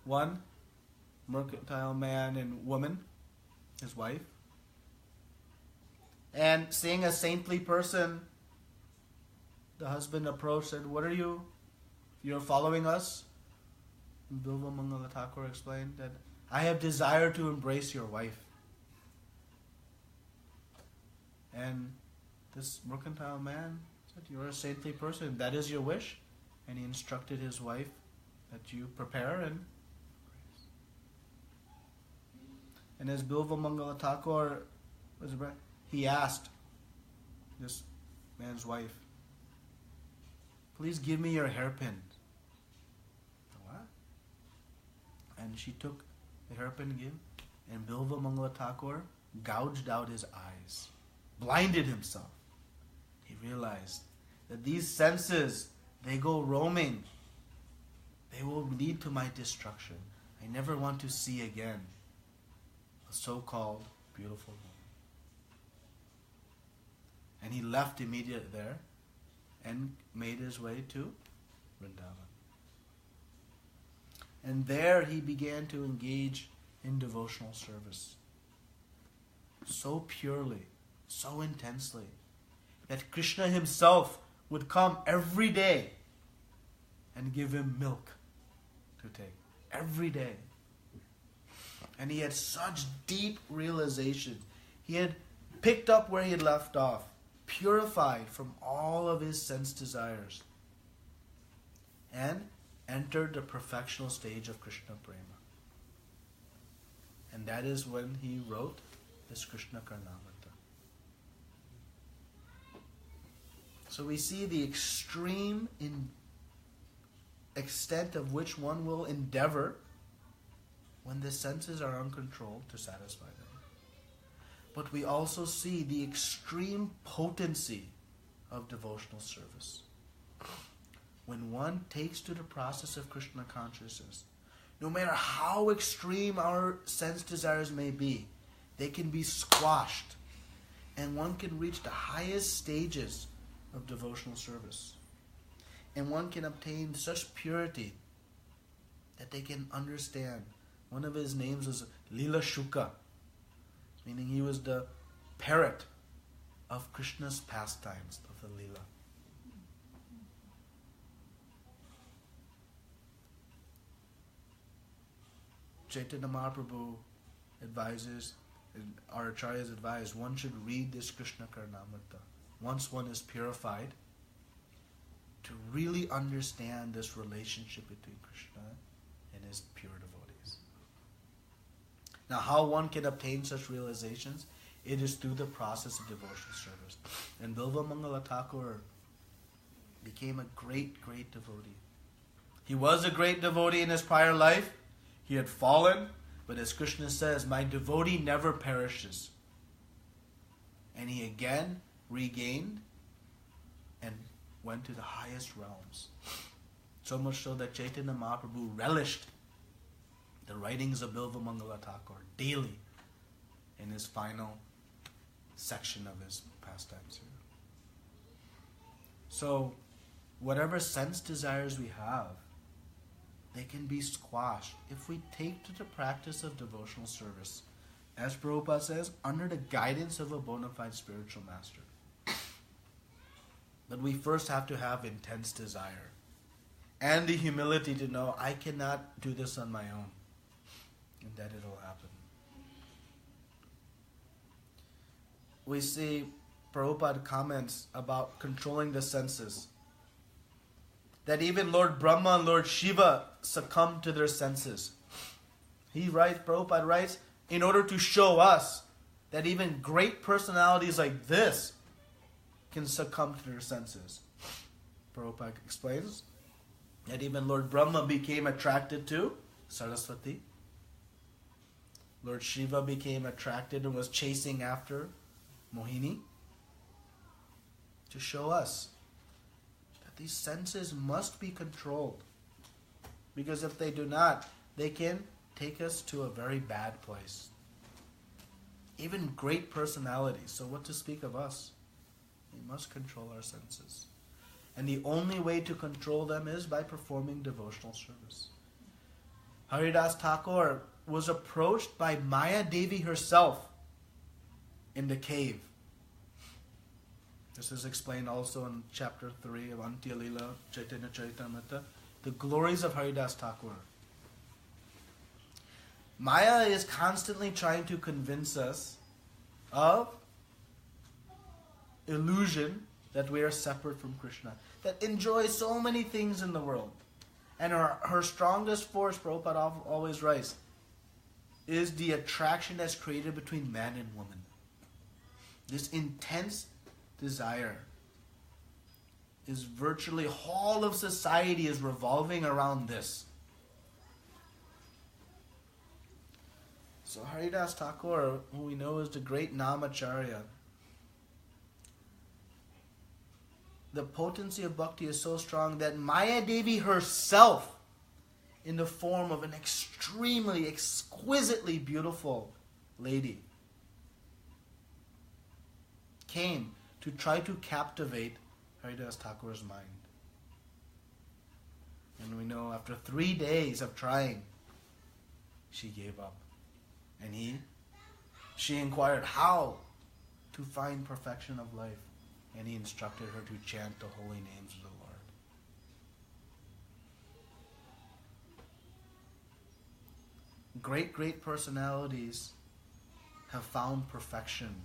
one mercantile man and woman, his wife. And seeing a saintly person, the husband approached and said, "What are you? You're following us?" And Bilvamangala Thakur explained that, "I have desire to embrace your wife." And this mercantile man said, "You're a saintly person. That is your wish?" And he instructed his wife that you prepare and embrace. And as Bilvamangala Thakur was, he asked this man's wife, "Please give me your hairpin." What? And she took the hairpin gift, and Bilvamangala Thakur gouged out his eyes, blinded himself. He realized that these senses, they go roaming. They will lead to my destruction. I never want to see again a so-called beautiful woman. And he left immediately there and made his way to Vrindavan. And there he began to engage in devotional service. So purely, so intensely, that Kṛṣṇa himself would come every day and give him milk to take. Every day. And he had such deep realization. He had picked up where he had left off, purified from all of his sense desires, and entered the perfectional stage of Kṛṣṇa Prema. And that is when he wrote this Kṛṣṇa Karnamrita. So we see the extreme extent of which one will endeavor when the senses are uncontrolled to satisfy them. But we also see the extreme potency of devotional service. When one takes to the process of Kṛṣṇa consciousness, no matter how extreme our sense desires may be, they can be squashed, and one can reach the highest stages of devotional service. And one can obtain such purity that they can understand. One of his names was Lila Shuka, meaning he was the parrot of Krishna's pastimes, of the Lila. Chaitanya Mahaprabhu advises, our acharyas advise, one should read this Kṛṣṇa Karnamrita once one is purified, to really understand this relationship between Kṛṣṇa and his pure devotees. Now, how one can obtain such realizations? It is through the process of devotional service. And Bilva Mangala Thakur became a great, great devotee. He was a great devotee in his prior life. He had fallen, but as Kṛṣṇa says, my devotee never perishes. And he again regained and went to the highest realms. So much so that Chaitanya Mahaprabhu relished the writings of Bilva Mangala Thakur daily in his final section of his pastimes here. So, whatever sense desires we have, they can be squashed if we take to the practice of devotional service, as Prabhupada says, under the guidance of a bona fide spiritual master. But we first have to have intense desire and the humility to know I cannot do this on my own, and that it will happen. We see Prabhupada comments about controlling the senses, that even Lord Brahma and Lord Shiva succumbed to their senses. Prabhupada writes, in order to show us that even great personalities like this can succumb to their senses. Prabhupada explains that even Lord Brahma became attracted to Saraswati. Lord Shiva became attracted and was chasing after Mohini, to show us that these senses must be controlled. Because if they do not, they can take us to a very bad place. Even great personalities, so what to speak of us? We must control our senses. And the only way to control them is by performing devotional service. Haridas Thakur was approached by Maya Devi herself in the cave. This is explained also in chapter 3 of Antya Lila Chaitanya Charitamrita, the glories of Haridas Thakur. Maya is constantly trying to convince us of illusion that we are separate from Kṛṣṇa, that enjoys so many things in the world. And her strongest force, Prabhupada always writes, is the attraction that's created between man and woman. This intense desire is virtually all of society is revolving around this. So Haridas Thakur, who we know is the great Namacharya, the potency of bhakti is so strong that Maya Devi herself, in the form of an extremely, exquisitely beautiful lady, came to try to captivate Haridas Thakur's mind. And we know after 3 days of trying, she gave up. And she inquired how to find perfection of life. And he instructed her to chant the holy names of the Lord. Great, great personalities have found perfection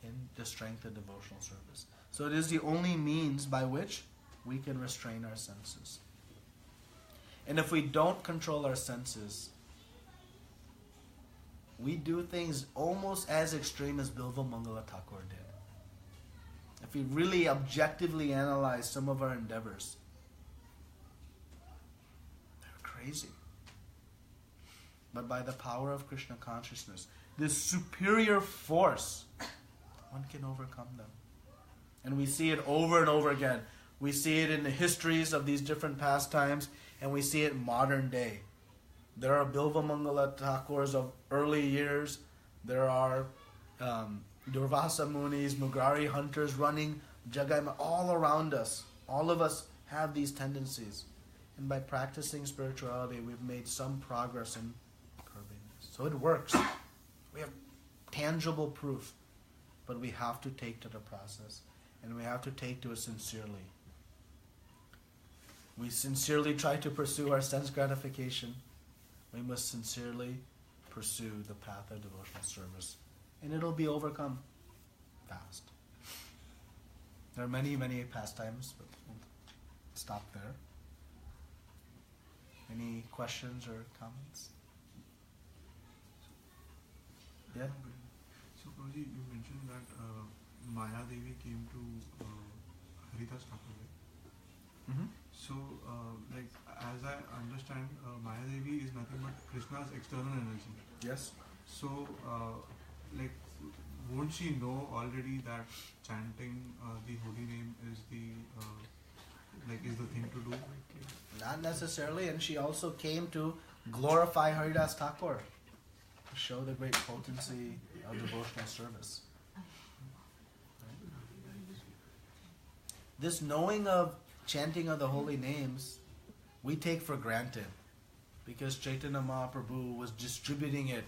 in the strength of devotional service. So it is the only means by which we can restrain our senses. And if we don't control our senses, we do things almost as extreme as Bilva Mangala Thakur did. If we really objectively analyze some of our endeavors, they're crazy. But by the power of Kṛṣṇa consciousness, this superior force, one can overcome them. And we see it over and over again. We see it in the histories of these different pastimes, and we see it in modern day. There are Bilva Mangala Thakurs of early years. There are Durvasa Munis, Mugari hunters running Jagaima all around us. All of us have these tendencies. And by practicing spirituality, we've made some progress in curbing this. So it works. We have tangible proof. But we have to take to the process. And we have to take to it sincerely. We sincerely try to pursue our sense gratification. We must sincerely pursue the path of devotional service. And it'll be overcome fast. There are many, many pastimes, but we'll stop there. Any questions or comments? Yeah. So, Prabhuji, you mentioned that Maya Devi came to Haridas Thakur, right? Mm-hmm. So, like, as I understand, Maya Devi is nothing but Krishna's external energy. Yes. So, like, won't she know already that chanting the holy name is the thing to do? Not necessarily, and she also came to glorify Haridas Thakur, to show the great potency of devotional service. This knowing of chanting of the holy names, we take for granted, because Chaitanya Mahaprabhu was distributing it.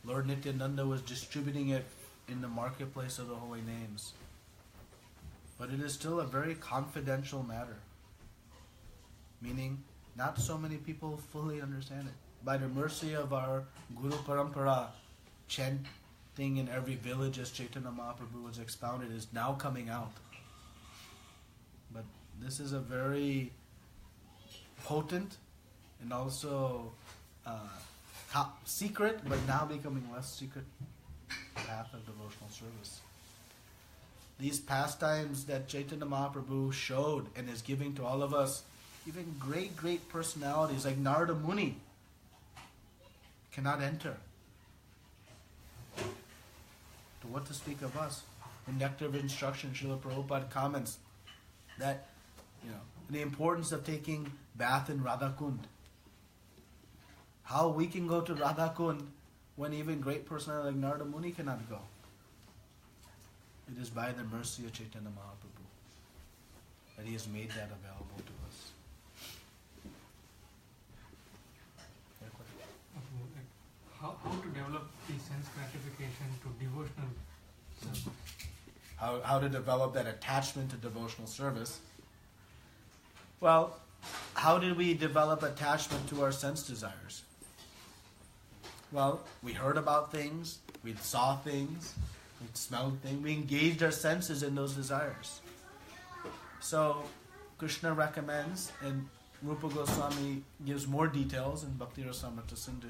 Lord Nityananda was distributing it in the marketplace of the holy names. But it is still a very confidential matter. Meaning, not so many people fully understand it. By the mercy of our Guru Parampara, chanting in every village as Chaitanya Mahaprabhu was expounded is now coming out. But this is a very potent and also secret, but now becoming less secret path of devotional service. These pastimes that Chaitanya Mahaprabhu showed and is giving to all of us, even great personalities like Narada Muni cannot enter. To what to speak of us? In Nectar of Instruction, Srila Prabhupada comments that, the importance of taking bath in Radhakund. How we can go to Radhakund when even great personality like Narada Muni cannot go. It is by the mercy of Chaitanya Mahaprabhu that he has made that available to us. How to develop the sense gratification to devotional service? How to develop that attachment to devotional service? Well, how did we develop attachment to our sense desires? Well, we heard about things, we saw things, we smelled things, we engaged our senses in those desires. So, Kṛṣṇa recommends, and Rupa Goswami gives more details in Bhakti Rasamrita Sindhu,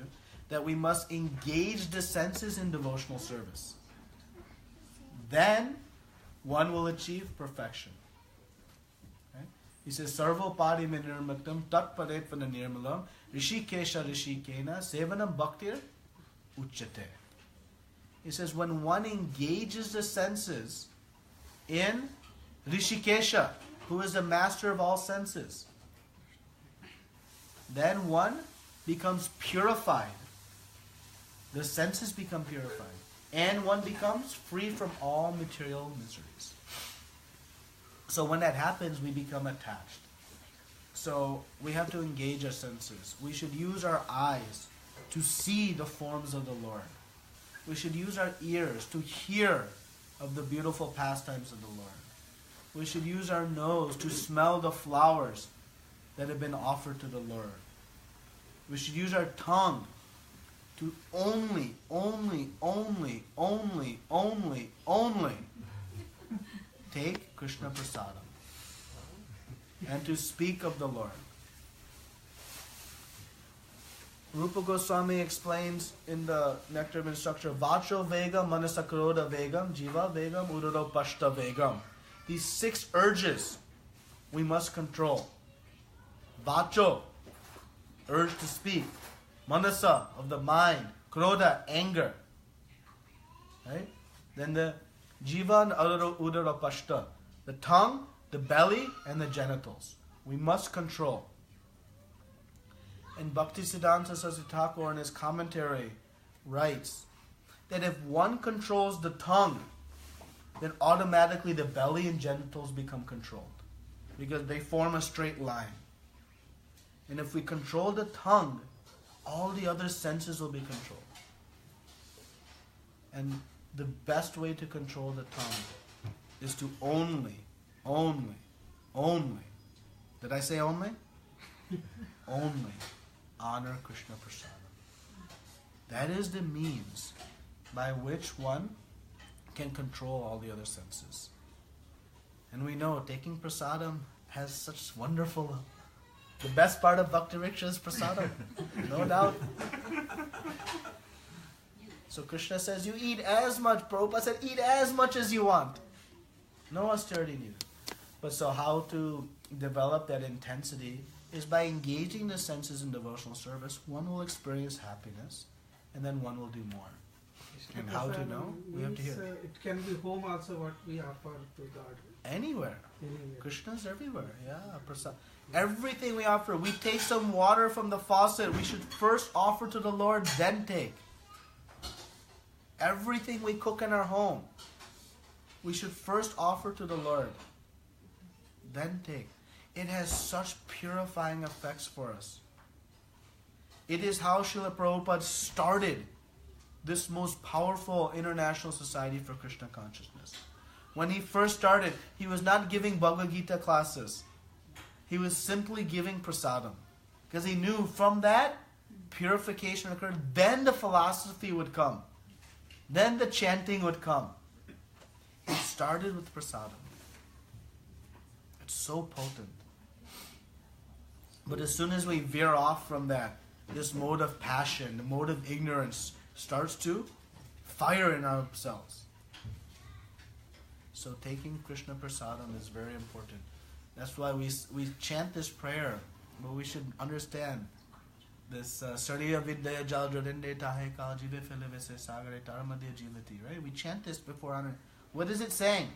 that we must engage the senses in devotional service. Then, one will achieve perfection. Okay? He says, Sarvo pari nirmaktam tat paretvana nirmalam rishikesha rishikena sevanam bhaktir uchyate. He says, when one engages the senses in Rishikesha, who is the master of all senses, then one becomes purified. The senses become purified. And one becomes free from all material miseries. So when that happens, we become attached. So we have to engage our senses. We should use our eyes to see the forms of the Lord. We should use our ears to hear of the beautiful pastimes of the Lord. We should use our nose to smell the flowers that have been offered to the Lord. We should use our tongue to only take Kṛṣṇa prasadam and to speak of the Lord. Rupa Goswami explains in the Nectar of Instruction, Vacho Vegam, Manasakaroda Vegam, Jiva Vegam, Udaro Pashta Vegam. These 6 urges we must control. Vacho, urge to speak. Manasa, of the mind. Krodha, anger. Right? Then the Jiva and Udara Pashta, the tongue, the belly, and the genitals. We must control. And Bhaktivedanta Saraswati Thakur in his commentary writes that if one controls the tongue, then automatically the belly and genitals become controlled, because they form a straight line. And if we control the tongue, all the other senses will be controlled. And the best way to control the tongue is to only, did I say only? Only honor Kṛṣṇa prasadam. That is the means by which one can control all the other senses. And we know taking prasadam has such wonderful... The best part of Bhakti Riksha is prasadam, no doubt. So Krishna says, you eat as much. Prabhupada said, eat as much as you want. No austerity needed. But so how to develop that intensity is by engaging the senses in devotional service. One will experience happiness, and then one will do more. And how to know? We have to hear. It can be home also what we offer to God. Anywhere. Anywhere. Krishna's everywhere. Yeah. Everything we offer. We take some water from the faucet. We should first offer to the Lord, then take. Everything we cook in our home, we should first offer to the Lord, then take. It has such purifying effects for us. It is how Srila Prabhupada started this most powerful international society for Krishna consciousness. When he first started, he was not giving Bhagavad Gita classes. He was simply giving prasadam. Because he knew from that, purification occurred. Then the philosophy would come. Then the chanting would come. He started with prasadam. It's so potent. But as soon as we veer off from that, this mode of passion, the mode of ignorance starts to fire in ourselves. So taking Krishna prasadam is very important. That's why we chant this prayer, but we should understand this sarya vidya jaldradinde tahe kaljive filivese sagare taramadya jilati, right? We chant this before honor. What is it saying?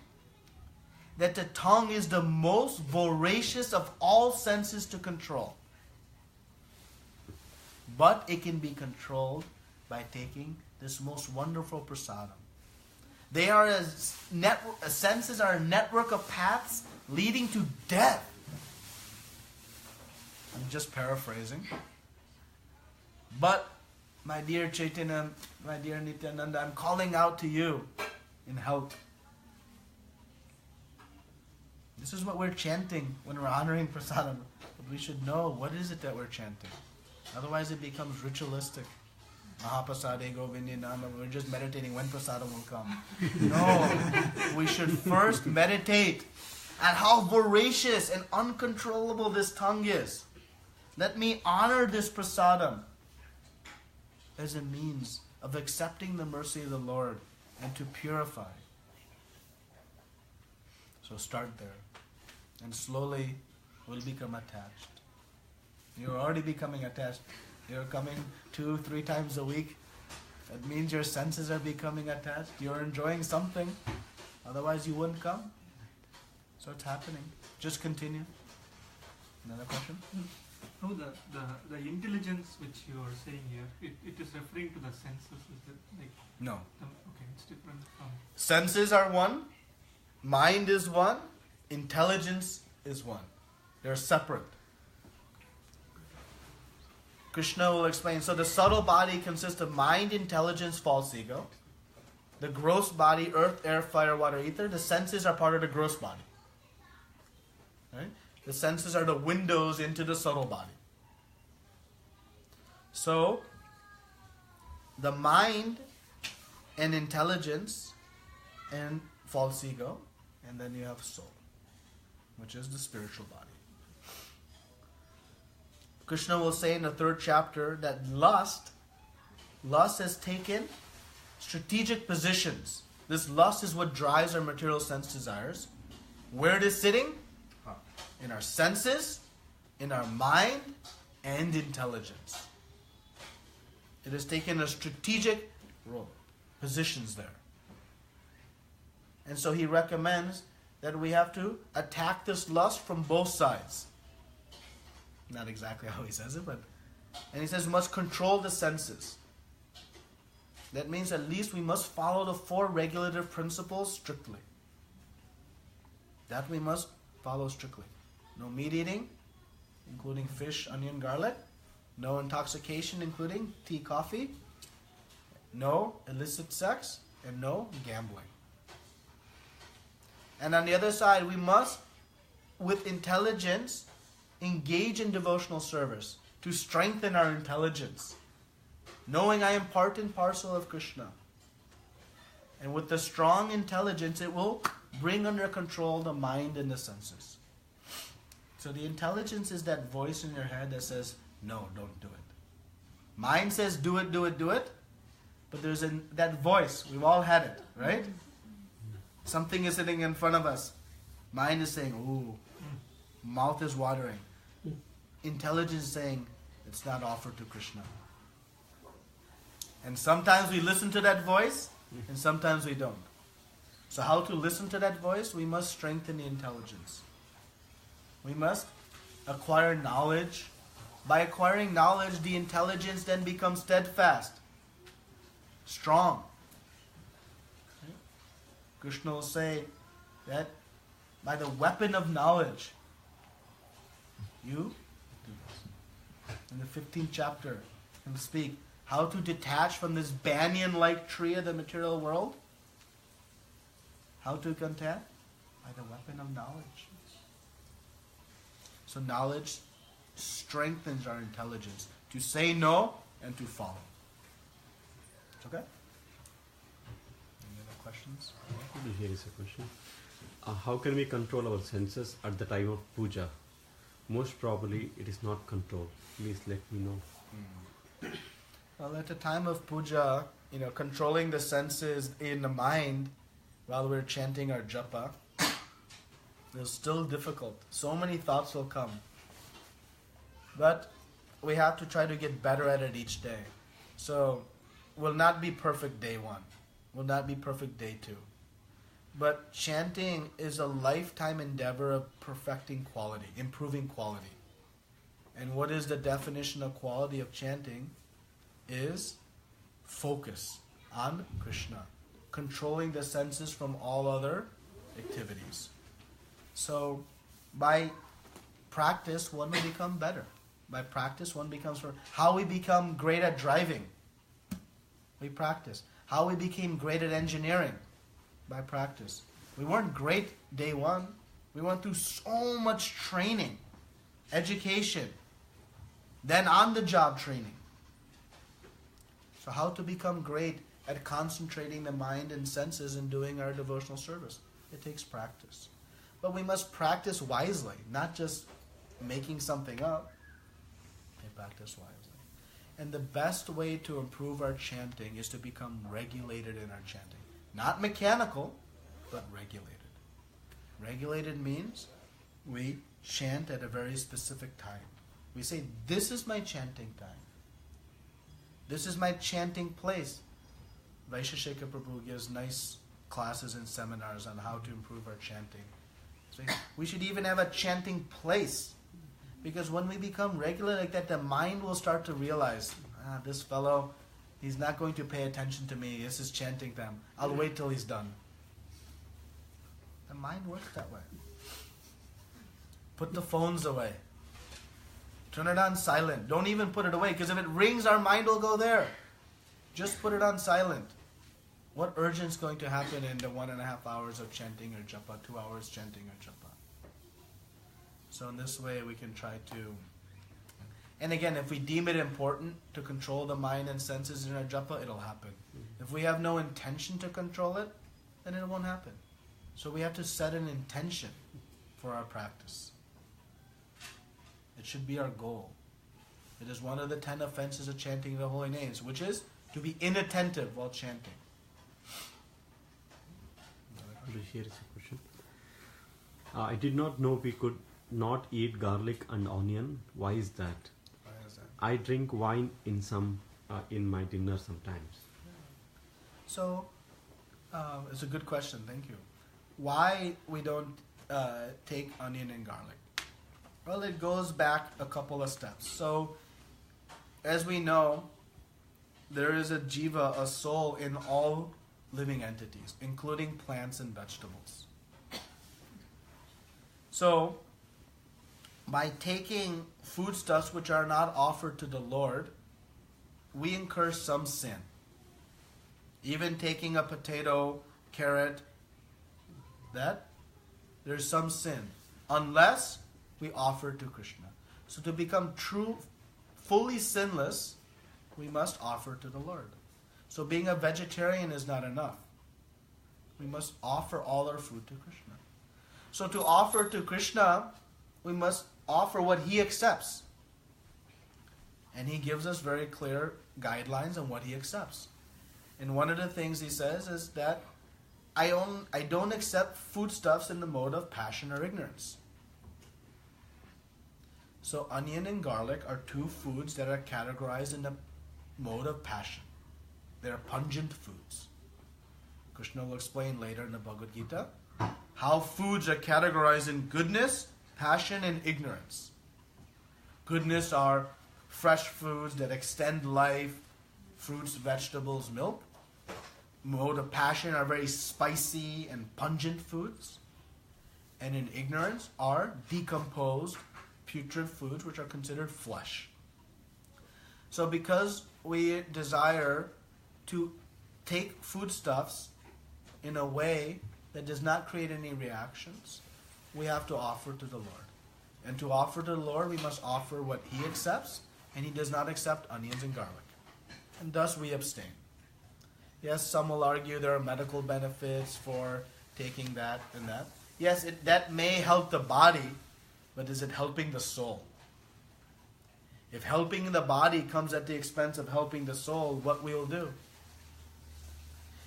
That the tongue is the most voracious of all senses to control. But it can be controlled by taking this most wonderful prasadam. They are senses are a network of paths leading to death. I'm just paraphrasing. But, my dear Chaitanya, my dear Nityananda, I'm calling out to you in help. This is what we're chanting when we're honoring prasadam. But we should know what is it that we're chanting. Otherwise it becomes ritualistic. Mahā-bāho govindinama, we're just meditating when prasadam will come. No, we should first meditate at how voracious and uncontrollable this tongue is. Let me honor this prasadam as a means of accepting the mercy of the Lord and to purify. So start there. And slowly we'll become attached. You're already becoming attached. You're coming 2-3 times a week. That means your senses are becoming attached. You're enjoying something. Otherwise you wouldn't come. So it's happening. Just continue. Another question? No, the intelligence which you are saying here, it is referring to the senses, is it? Like No. Okay, it's different from... Senses are one. Mind is one. Intelligence is one. They're separate. Kṛṣṇa will explain. So the subtle body consists of mind, intelligence, false ego. The gross body, earth, air, fire, water, ether. The senses are part of the gross body. Right? The senses are the windows into the subtle body. So, the mind and intelligence and false ego, and then you have soul, which is the spiritual body. Kṛṣṇa will say in the 3rd chapter that lust has taken strategic positions. This lust is what drives our material sense desires. Where it is sitting? In our senses, in our mind, and intelligence. It has taken a strategic role, positions there. And so he recommends that we have to attack this lust from both sides. Not exactly how he says it, but... And he says we must control the senses. That means at least we must follow the 4 regulative principles strictly. That we must follow strictly. No meat eating, including fish, onion, garlic. No intoxication, including tea, coffee. No illicit sex. And no gambling. And on the other side, we must, with intelligence, engage in devotional service to strengthen our intelligence. Knowing I am part and parcel of Kṛṣṇa. And with the strong intelligence, it will bring under control the mind and the senses. So the intelligence is that voice in your head that says, no, don't do it. Mind says, do it, do it, do it. But there's that voice, we've all had it, right? Something is sitting in front of us. Mind is saying, ooh. Mouth is watering. Intelligence is saying, it's not offered to Kṛṣṇa. And sometimes we listen to that voice, and sometimes we don't. So how to listen to that voice? We must strengthen the intelligence. We must acquire knowledge. By acquiring knowledge, the intelligence then becomes steadfast, strong. Kṛṣṇa will say that by the weapon of knowledge, you do this. In the 15th chapter, he'll speak how to detach from this banyan-like tree of the material world. How to content? By the weapon of knowledge. So knowledge strengthens our intelligence to say no and to follow. Okay? Any other questions? Here is a question. How can we control our senses at the time of puja? Most probably it is not controlled. Please let me know. Well, at the time of puja, controlling the senses in the mind while we're chanting our japa is still difficult. So many thoughts will come. But we have to try to get better at it each day. So, will not be perfect day 1. Will not be perfect day 2. But chanting is a lifetime endeavor of perfecting quality, improving quality. And what is the definition of quality of chanting? Is focus on Kṛṣṇa, controlling the senses from all other activities. So, by practice, one will become better. By practice, one becomes... How we become great at driving? We practice. How we became great at engineering? By practice. We weren't great day 1. We went through so much training, education, then on-the-job training. So how to become great at concentrating the mind and senses in doing our devotional service? It takes practice. But we must practice wisely, not just making something up. We practice wisely. And the best way to improve our chanting is to become regulated in our chanting. Not mechanical, but regulated. Regulated means we chant at a very specific time. We say, this is my chanting time. This is my chanting place. Vaisheshika Prabhu gives nice classes and seminars on how to improve our chanting. So we should even have a chanting place. Because when we become regular like that, the mind will start to realize, this fellow, he's not going to pay attention to me. This is chanting time. I'll wait till he's done. The mind works that way. Put the phones away. Turn it on silent. Don't even put it away, because if it rings, our mind will go there. Just put it on silent. What urgent is going to happen in the 1.5 hours of chanting or japa, 2 hours chanting or japa? So in this way, we can try to... And again, if we deem it important to control the mind and senses in our japa, it'll happen. If we have no intention to control it, then it won't happen. So we have to set an intention for our practice. It should be our goal. It is one of the 10 offenses of chanting the holy names, which is to be inattentive while chanting. Here is a question. I did not know we could not eat garlic and onion. Why is that? Why is that? I drink wine in my dinner sometimes. So, it's a good question. Thank you. Why we don't take onion and garlic? Well, it goes back a couple of steps. So, as we know, there is a jiva, a soul, in all living entities, including plants and vegetables. So, by taking foodstuffs which are not offered to the Lord, we incur some sin. Even taking a potato, carrot, there's some sin, unless we offer to Kṛṣṇa. So to become fully sinless, we must offer to the Lord. So being a vegetarian is not enough. We must offer all our food to Kṛṣṇa. So to offer to Kṛṣṇa, we must offer what He accepts. And He gives us very clear guidelines on what He accepts. And one of the things he says is that I don't accept foodstuffs in the mode of passion or ignorance. So onion and garlic are two foods that are categorized in the mode of passion. They are pungent foods. Kṛṣṇa will explain later in the Bhagavad Gita how foods are categorized in goodness, passion, and ignorance. Goodness are fresh foods that extend life, fruits, vegetables, milk. Mode of passion are very spicy and pungent foods. And in ignorance are decomposed, putrid foods which are considered flesh. So because we desire to take foodstuffs in a way that does not create any reactions, we have to offer to the Lord. And to offer to the Lord, we must offer what He accepts, and He does not accept onions and garlic. And thus we abstain. Yes, some will argue there are medical benefits for taking that and that. Yes, that may help the body, but is it helping the soul? If helping the body comes at the expense of helping the soul, what we will do?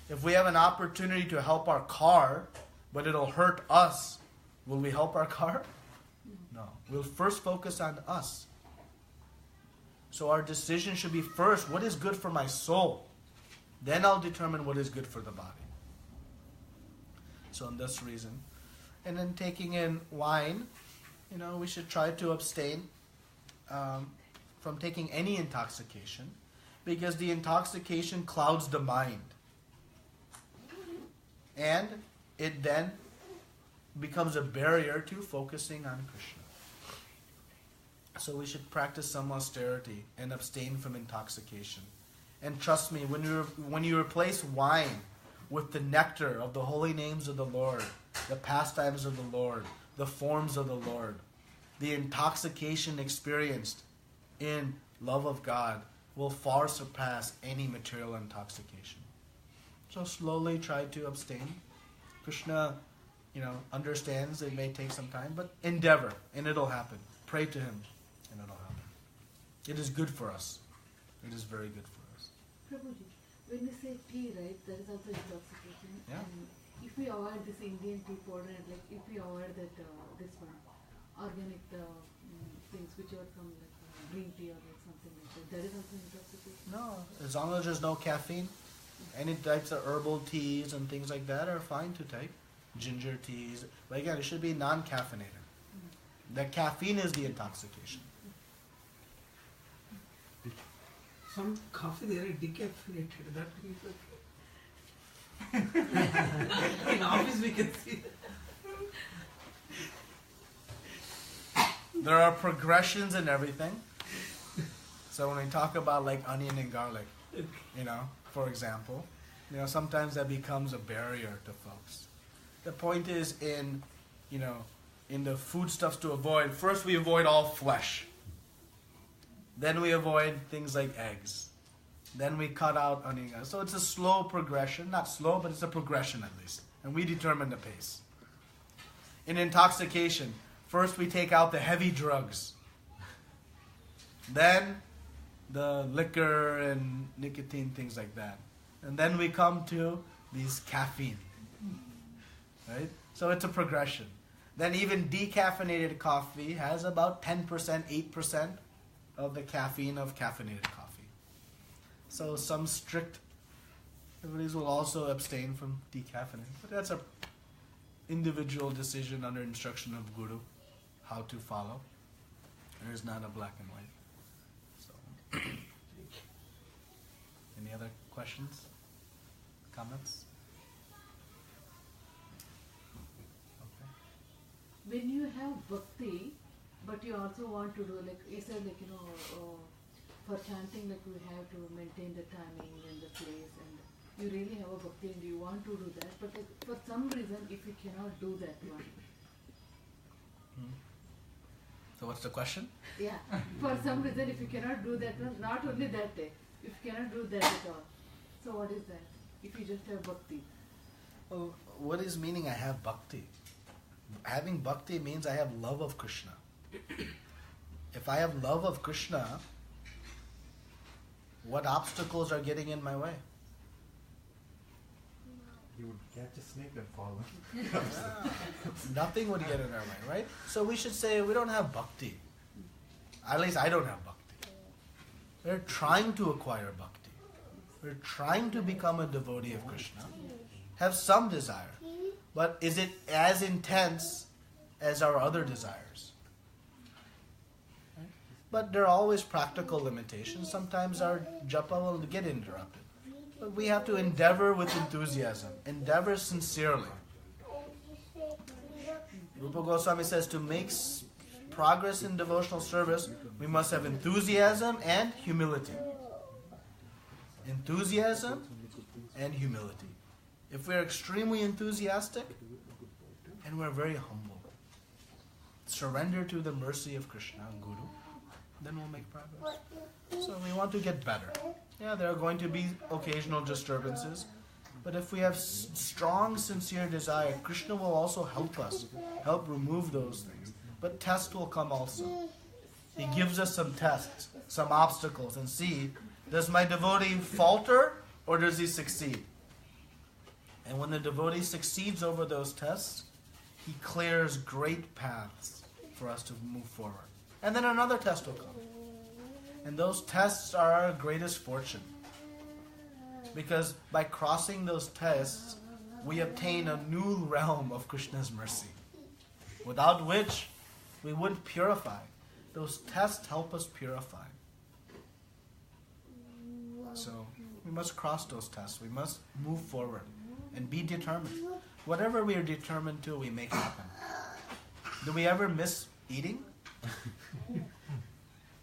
If we have an opportunity to help our car, but it'll hurt us, will we help our car? No. We'll first focus on us. So our decision should be first, what is good for my soul? Then I'll determine what is good for the body. So in this reason. And then taking in wine, we should try to abstain from taking any intoxication, because the intoxication clouds the mind. And it then becomes a barrier to focusing on Kṛṣṇa. So we should practice some austerity and abstain from intoxication. And trust me, when you replace wine with the nectar of the holy names of the Lord, the pastimes of the Lord, the forms of the Lord, the intoxication experienced in love of God will far surpass any material intoxication. So slowly try to abstain. Kṛṣṇa, understands it may take some time, but endeavor, and it'll happen. Pray to Him, and it'll happen. It is good for us. It is very good for us. Prabhuji, when you say tea, right, that is also intoxication. Yeah. And if we avoid this Indian tea powder, and if we avoid that this one, organic things which are from green tea or something like that is also intoxication. No, as long as there's no caffeine, any types of herbal teas and things like that are fine to take. Ginger teas, but again, it should be non-caffeinated. The caffeine is the intoxication. Some coffee they are decaffeinated. That is okay. In office we can see that. There are progressions in everything. So when we talk about like onion and garlic, for example, sometimes that becomes a barrier to folks. The point is in the foodstuffs to avoid, first we avoid all flesh. Then we avoid things like eggs. Then we cut out onion. So it's a slow progression. Not slow, but it's a progression at least. And we determine the pace. In intoxication, first we take out the heavy drugs. Then the liquor and nicotine, things like that. And then we come to these caffeine. Right? So it's a progression. Then even decaffeinated coffee has about 10%, 8% of the caffeine of caffeinated coffee. So some strict devotees will also abstain from decaffeinating. But that's an individual decision under instruction of Guru, how to follow. There is not a black and white. So, any other questions? Comments? When you have bhakti, but you also want to do you said for chanting we have to maintain the timing and the place, and you really have a bhakti and you want to do that, but for some reason if you cannot do that one. So what's the question? Yeah, for some reason if you cannot do that one, not only that day, if you cannot do that at all. So what is that? If you just have bhakti. Well, what is meaning I have bhakti? Having bhakti means I have love of Kṛṣṇa. If I have love of Kṛṣṇa, what obstacles are getting in my way? he would catch a snake and fall. Nothing would get in our way, right? So we should say we don't have bhakti. At least I don't have bhakti. We're trying to acquire bhakti. We're trying to become a devotee of Kṛṣṇa. Have some desire. But is it as intense as our other desires? Right? But there are always practical limitations. Sometimes our japa will get interrupted. But we have to endeavor with enthusiasm. Endeavor sincerely. Rupa Goswami says to make progress in devotional service, we must have enthusiasm and humility. Enthusiasm and humility. If we're extremely enthusiastic and we're very humble, surrender to the mercy of Kṛṣṇa and Guru, then we'll make progress. So we want to get better. Yeah, there are going to be occasional disturbances, but if we have strong, sincere desire, Kṛṣṇa will also help us, help remove those things. But tests will come also. He gives us some tests, some obstacles, and see, does my devotee falter or does he succeed? And when the devotee succeeds over those tests, he clears great paths for us to move forward. And then another test will come. And those tests are our greatest fortune. Because by crossing those tests, we obtain a new realm of Kṛṣṇa's mercy, without which we wouldn't purify. Those tests help us purify. So we must cross those tests. We must move forward and be determined. Whatever we are determined to, we make happen. Do we ever miss eating?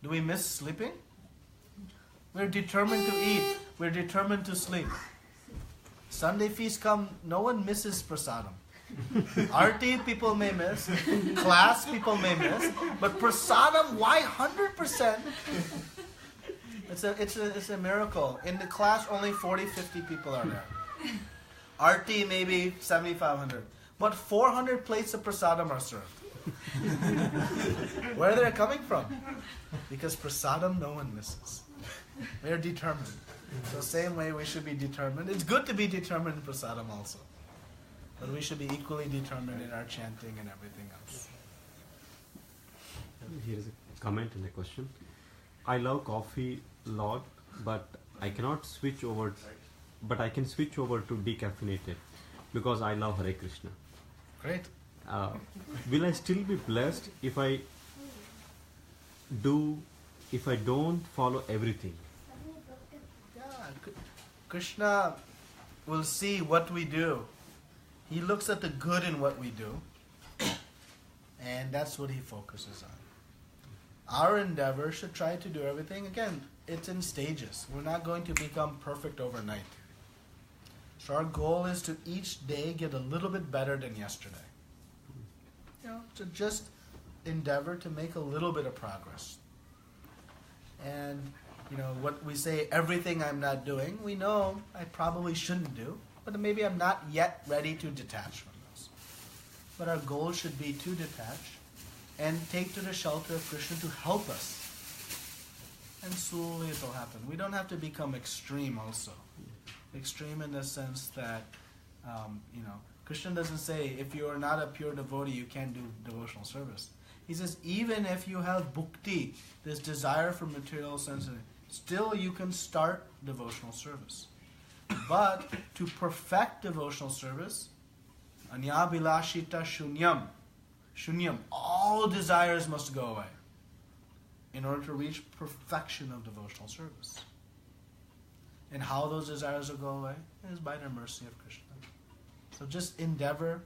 Do we miss sleeping? We're determined to eat. We're determined to sleep. Sunday feast come, no one misses prasadam. Arti people may miss, class people may miss, but prasadam, why 100%? It's a miracle. In the class, only 40, 50 people are there. Arti maybe 7,500, but 400 plates of prasadam are served. Where are they coming from? Because prasadam no one misses. We are determined. So same way we should be determined. It's good to be determined in prasadam also. But we should be equally determined in our chanting and everything else. Here is a comment and a question. I love coffee a lot, but I cannot switch over. But I can switch over to decaffeinated because I love Hare Kṛṣṇa. Great. Will I still be blessed if I don't follow everything? Yeah, Kṛṣṇa will see what we do. He looks at the good in what we do, and that's what he focuses on. Our endeavor should try to do everything. Again, it's in stages. We're not going to become perfect overnight. So our goal is to each day get a little bit better than yesterday. To just endeavor to make a little bit of progress. And, what we say, everything I'm not doing, we know I probably shouldn't do, but maybe I'm not yet ready to detach from those. But our goal should be to detach and take to the shelter of Kṛṣṇa to help us. And slowly it will happen. We don't have to become extreme also. Extreme in the sense that, Kṛṣṇa doesn't say if you are not a pure devotee, you can't do devotional service. He says even if you have bhukti, this desire for material sensitivity, still you can start devotional service. But to perfect devotional service, anyabhilashita shunyam, all desires must go away in order to reach perfection of devotional service. And how those desires will go away is by the mercy of Kṛṣṇa. So just endeavor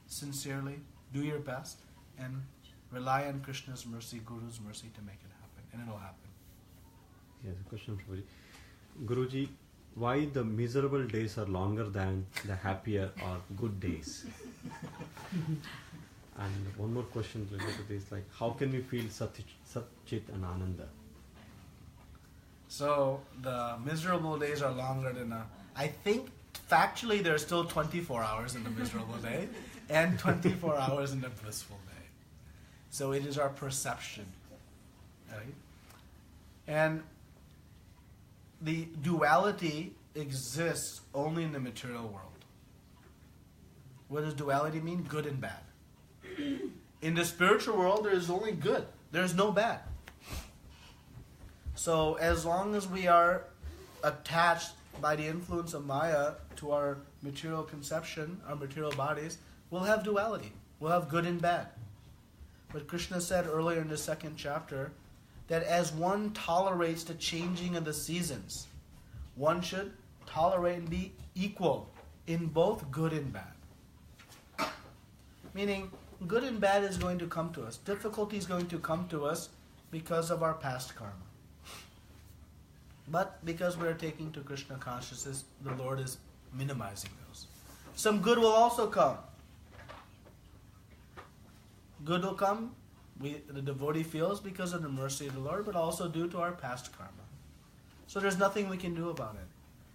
sincerely, do your best, and rely on Kṛṣṇa's mercy, Guru's mercy to make it happen. And it'll happen. Yes, a question for Guruji. Guruji, why the miserable days are longer than the happier or good days? And one more question related to this, like how can we feel Satchit and Ananda? So the miserable days are longer than I think factually there are still 24 hours in the miserable day and 24 hours in the blissful day. So it is our perception, right? And the duality exists only in the material world. What does duality mean? Good and bad. In the spiritual world, there is only good. There is no bad. So as long as we are attached by the influence of Maya to our material conception, our material bodies, we'll have duality. We'll have good and bad. But Kṛṣṇa said earlier in the second chapter that as one tolerates the changing of the seasons, one should tolerate and be equal in both good and bad. Meaning, good and bad is going to come to us. Difficulty is going to come to us because of our past karma. But because we are taking to Kṛṣṇa consciousness, the Lord is minimizing those. Some good will also come. Good will come, the devotee feels, because of the mercy of the Lord, but also due to our past karma. So there's nothing we can do about it.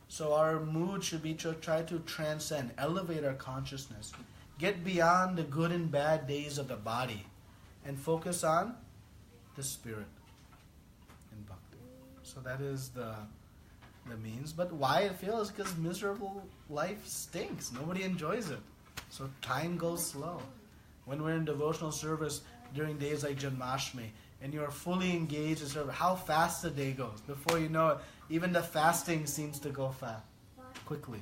So our mood should be to try to transcend, elevate our consciousness, get beyond the good and bad days of the body, and focus on the spirit in bhakti. So that is the means. But why it feels? Because miserable life stinks. Nobody enjoys it. So time goes slow. When we're in devotional service during days like Janmashtami, and you are fully engaged in service, how fast the day goes. Before you know it, even the fasting seems to go fast, quickly.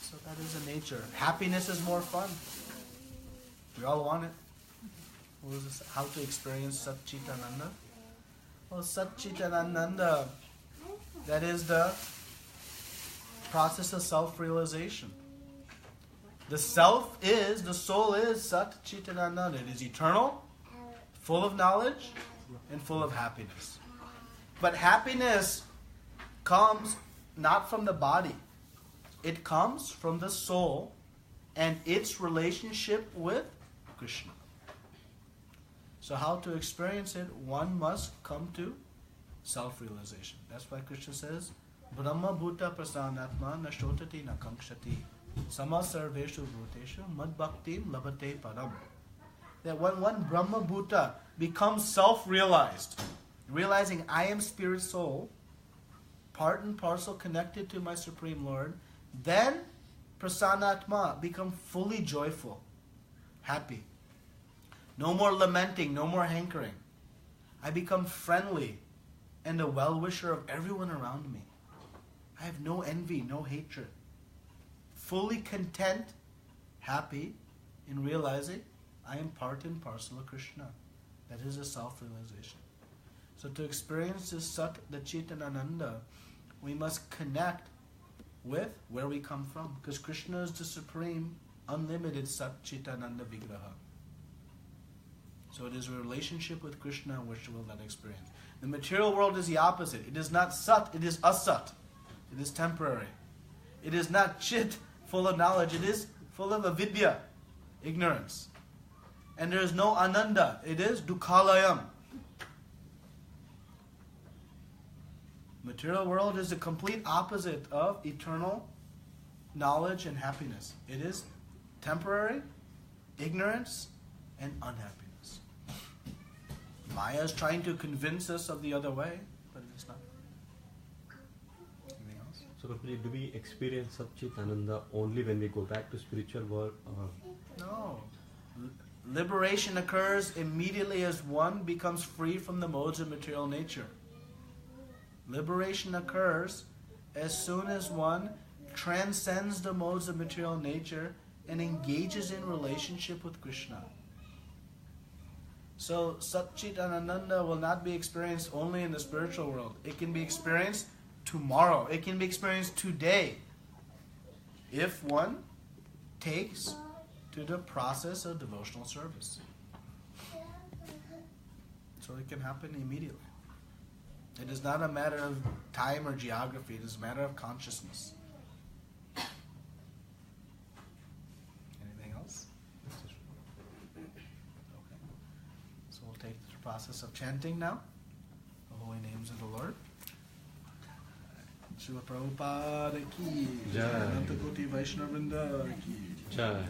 So that is the nature. Happiness is more fun. We all want it. What is this? How to experience Satchitananda? Well, Satchitananda, that is the process of self-realization. The self is, the soul is Satchitananda. It is eternal, full of knowledge, and full of happiness. But happiness comes not from the body. It comes from the soul and its relationship with Kṛṣṇa. So how to experience it? One must come to self-realization. That's why Kṛṣṇa says, Brahma bhuta prasanatma na shrotati na kamkshati sama sarveshu bhuteshu mad bhaktim labate param. That when one Brahma bhuta becomes self-realized, realizing I am spirit soul, part and parcel connected to my Supreme Lord, then prasanatma, become fully joyful, happy. No more lamenting, no more hankering. I become friendly and a well-wisher of everyone around me. I have no envy, no hatred. Fully content, happy in realizing I am part and parcel of Kṛṣṇa. That is a self-realization. So to experience this Sat Chitanananda, we must connect with where we come from. Because Kṛṣṇa is the supreme, unlimited Sat Chitananda Vigraha. So it is a relationship with Kṛṣṇa which we will then experience. The material world is the opposite. It is not Sat, it is Asat. It is temporary. It is not Chit, full of knowledge. It is full of avidya, ignorance. And there is no Ananda. It is Dukhalayam. Material world is the complete opposite of eternal knowledge and happiness. It is temporary, ignorance, and unhappiness. Maya is trying to convince us of the other way, but it is not. Anything else? So, do we experience Satchitananda only when we go back to spiritual world? Or? No. Liberation occurs immediately as one becomes free from the modes of material nature. Liberation occurs as soon as one transcends the modes of material nature and engages in relationship with Kṛṣṇa. So Satchitananda will not be experienced only in the spiritual world. It can be experienced tomorrow. It can be experienced today. If one takes to the process of devotional service. So it can happen immediately. It is not a matter of time or geography. It is a matter of consciousness. Anything else? Okay. So we'll take the process of chanting now. The holy names of the Lord. Srila Prabhupada ki Jai. Ananta Koti Vaishnavrinda ki Jai.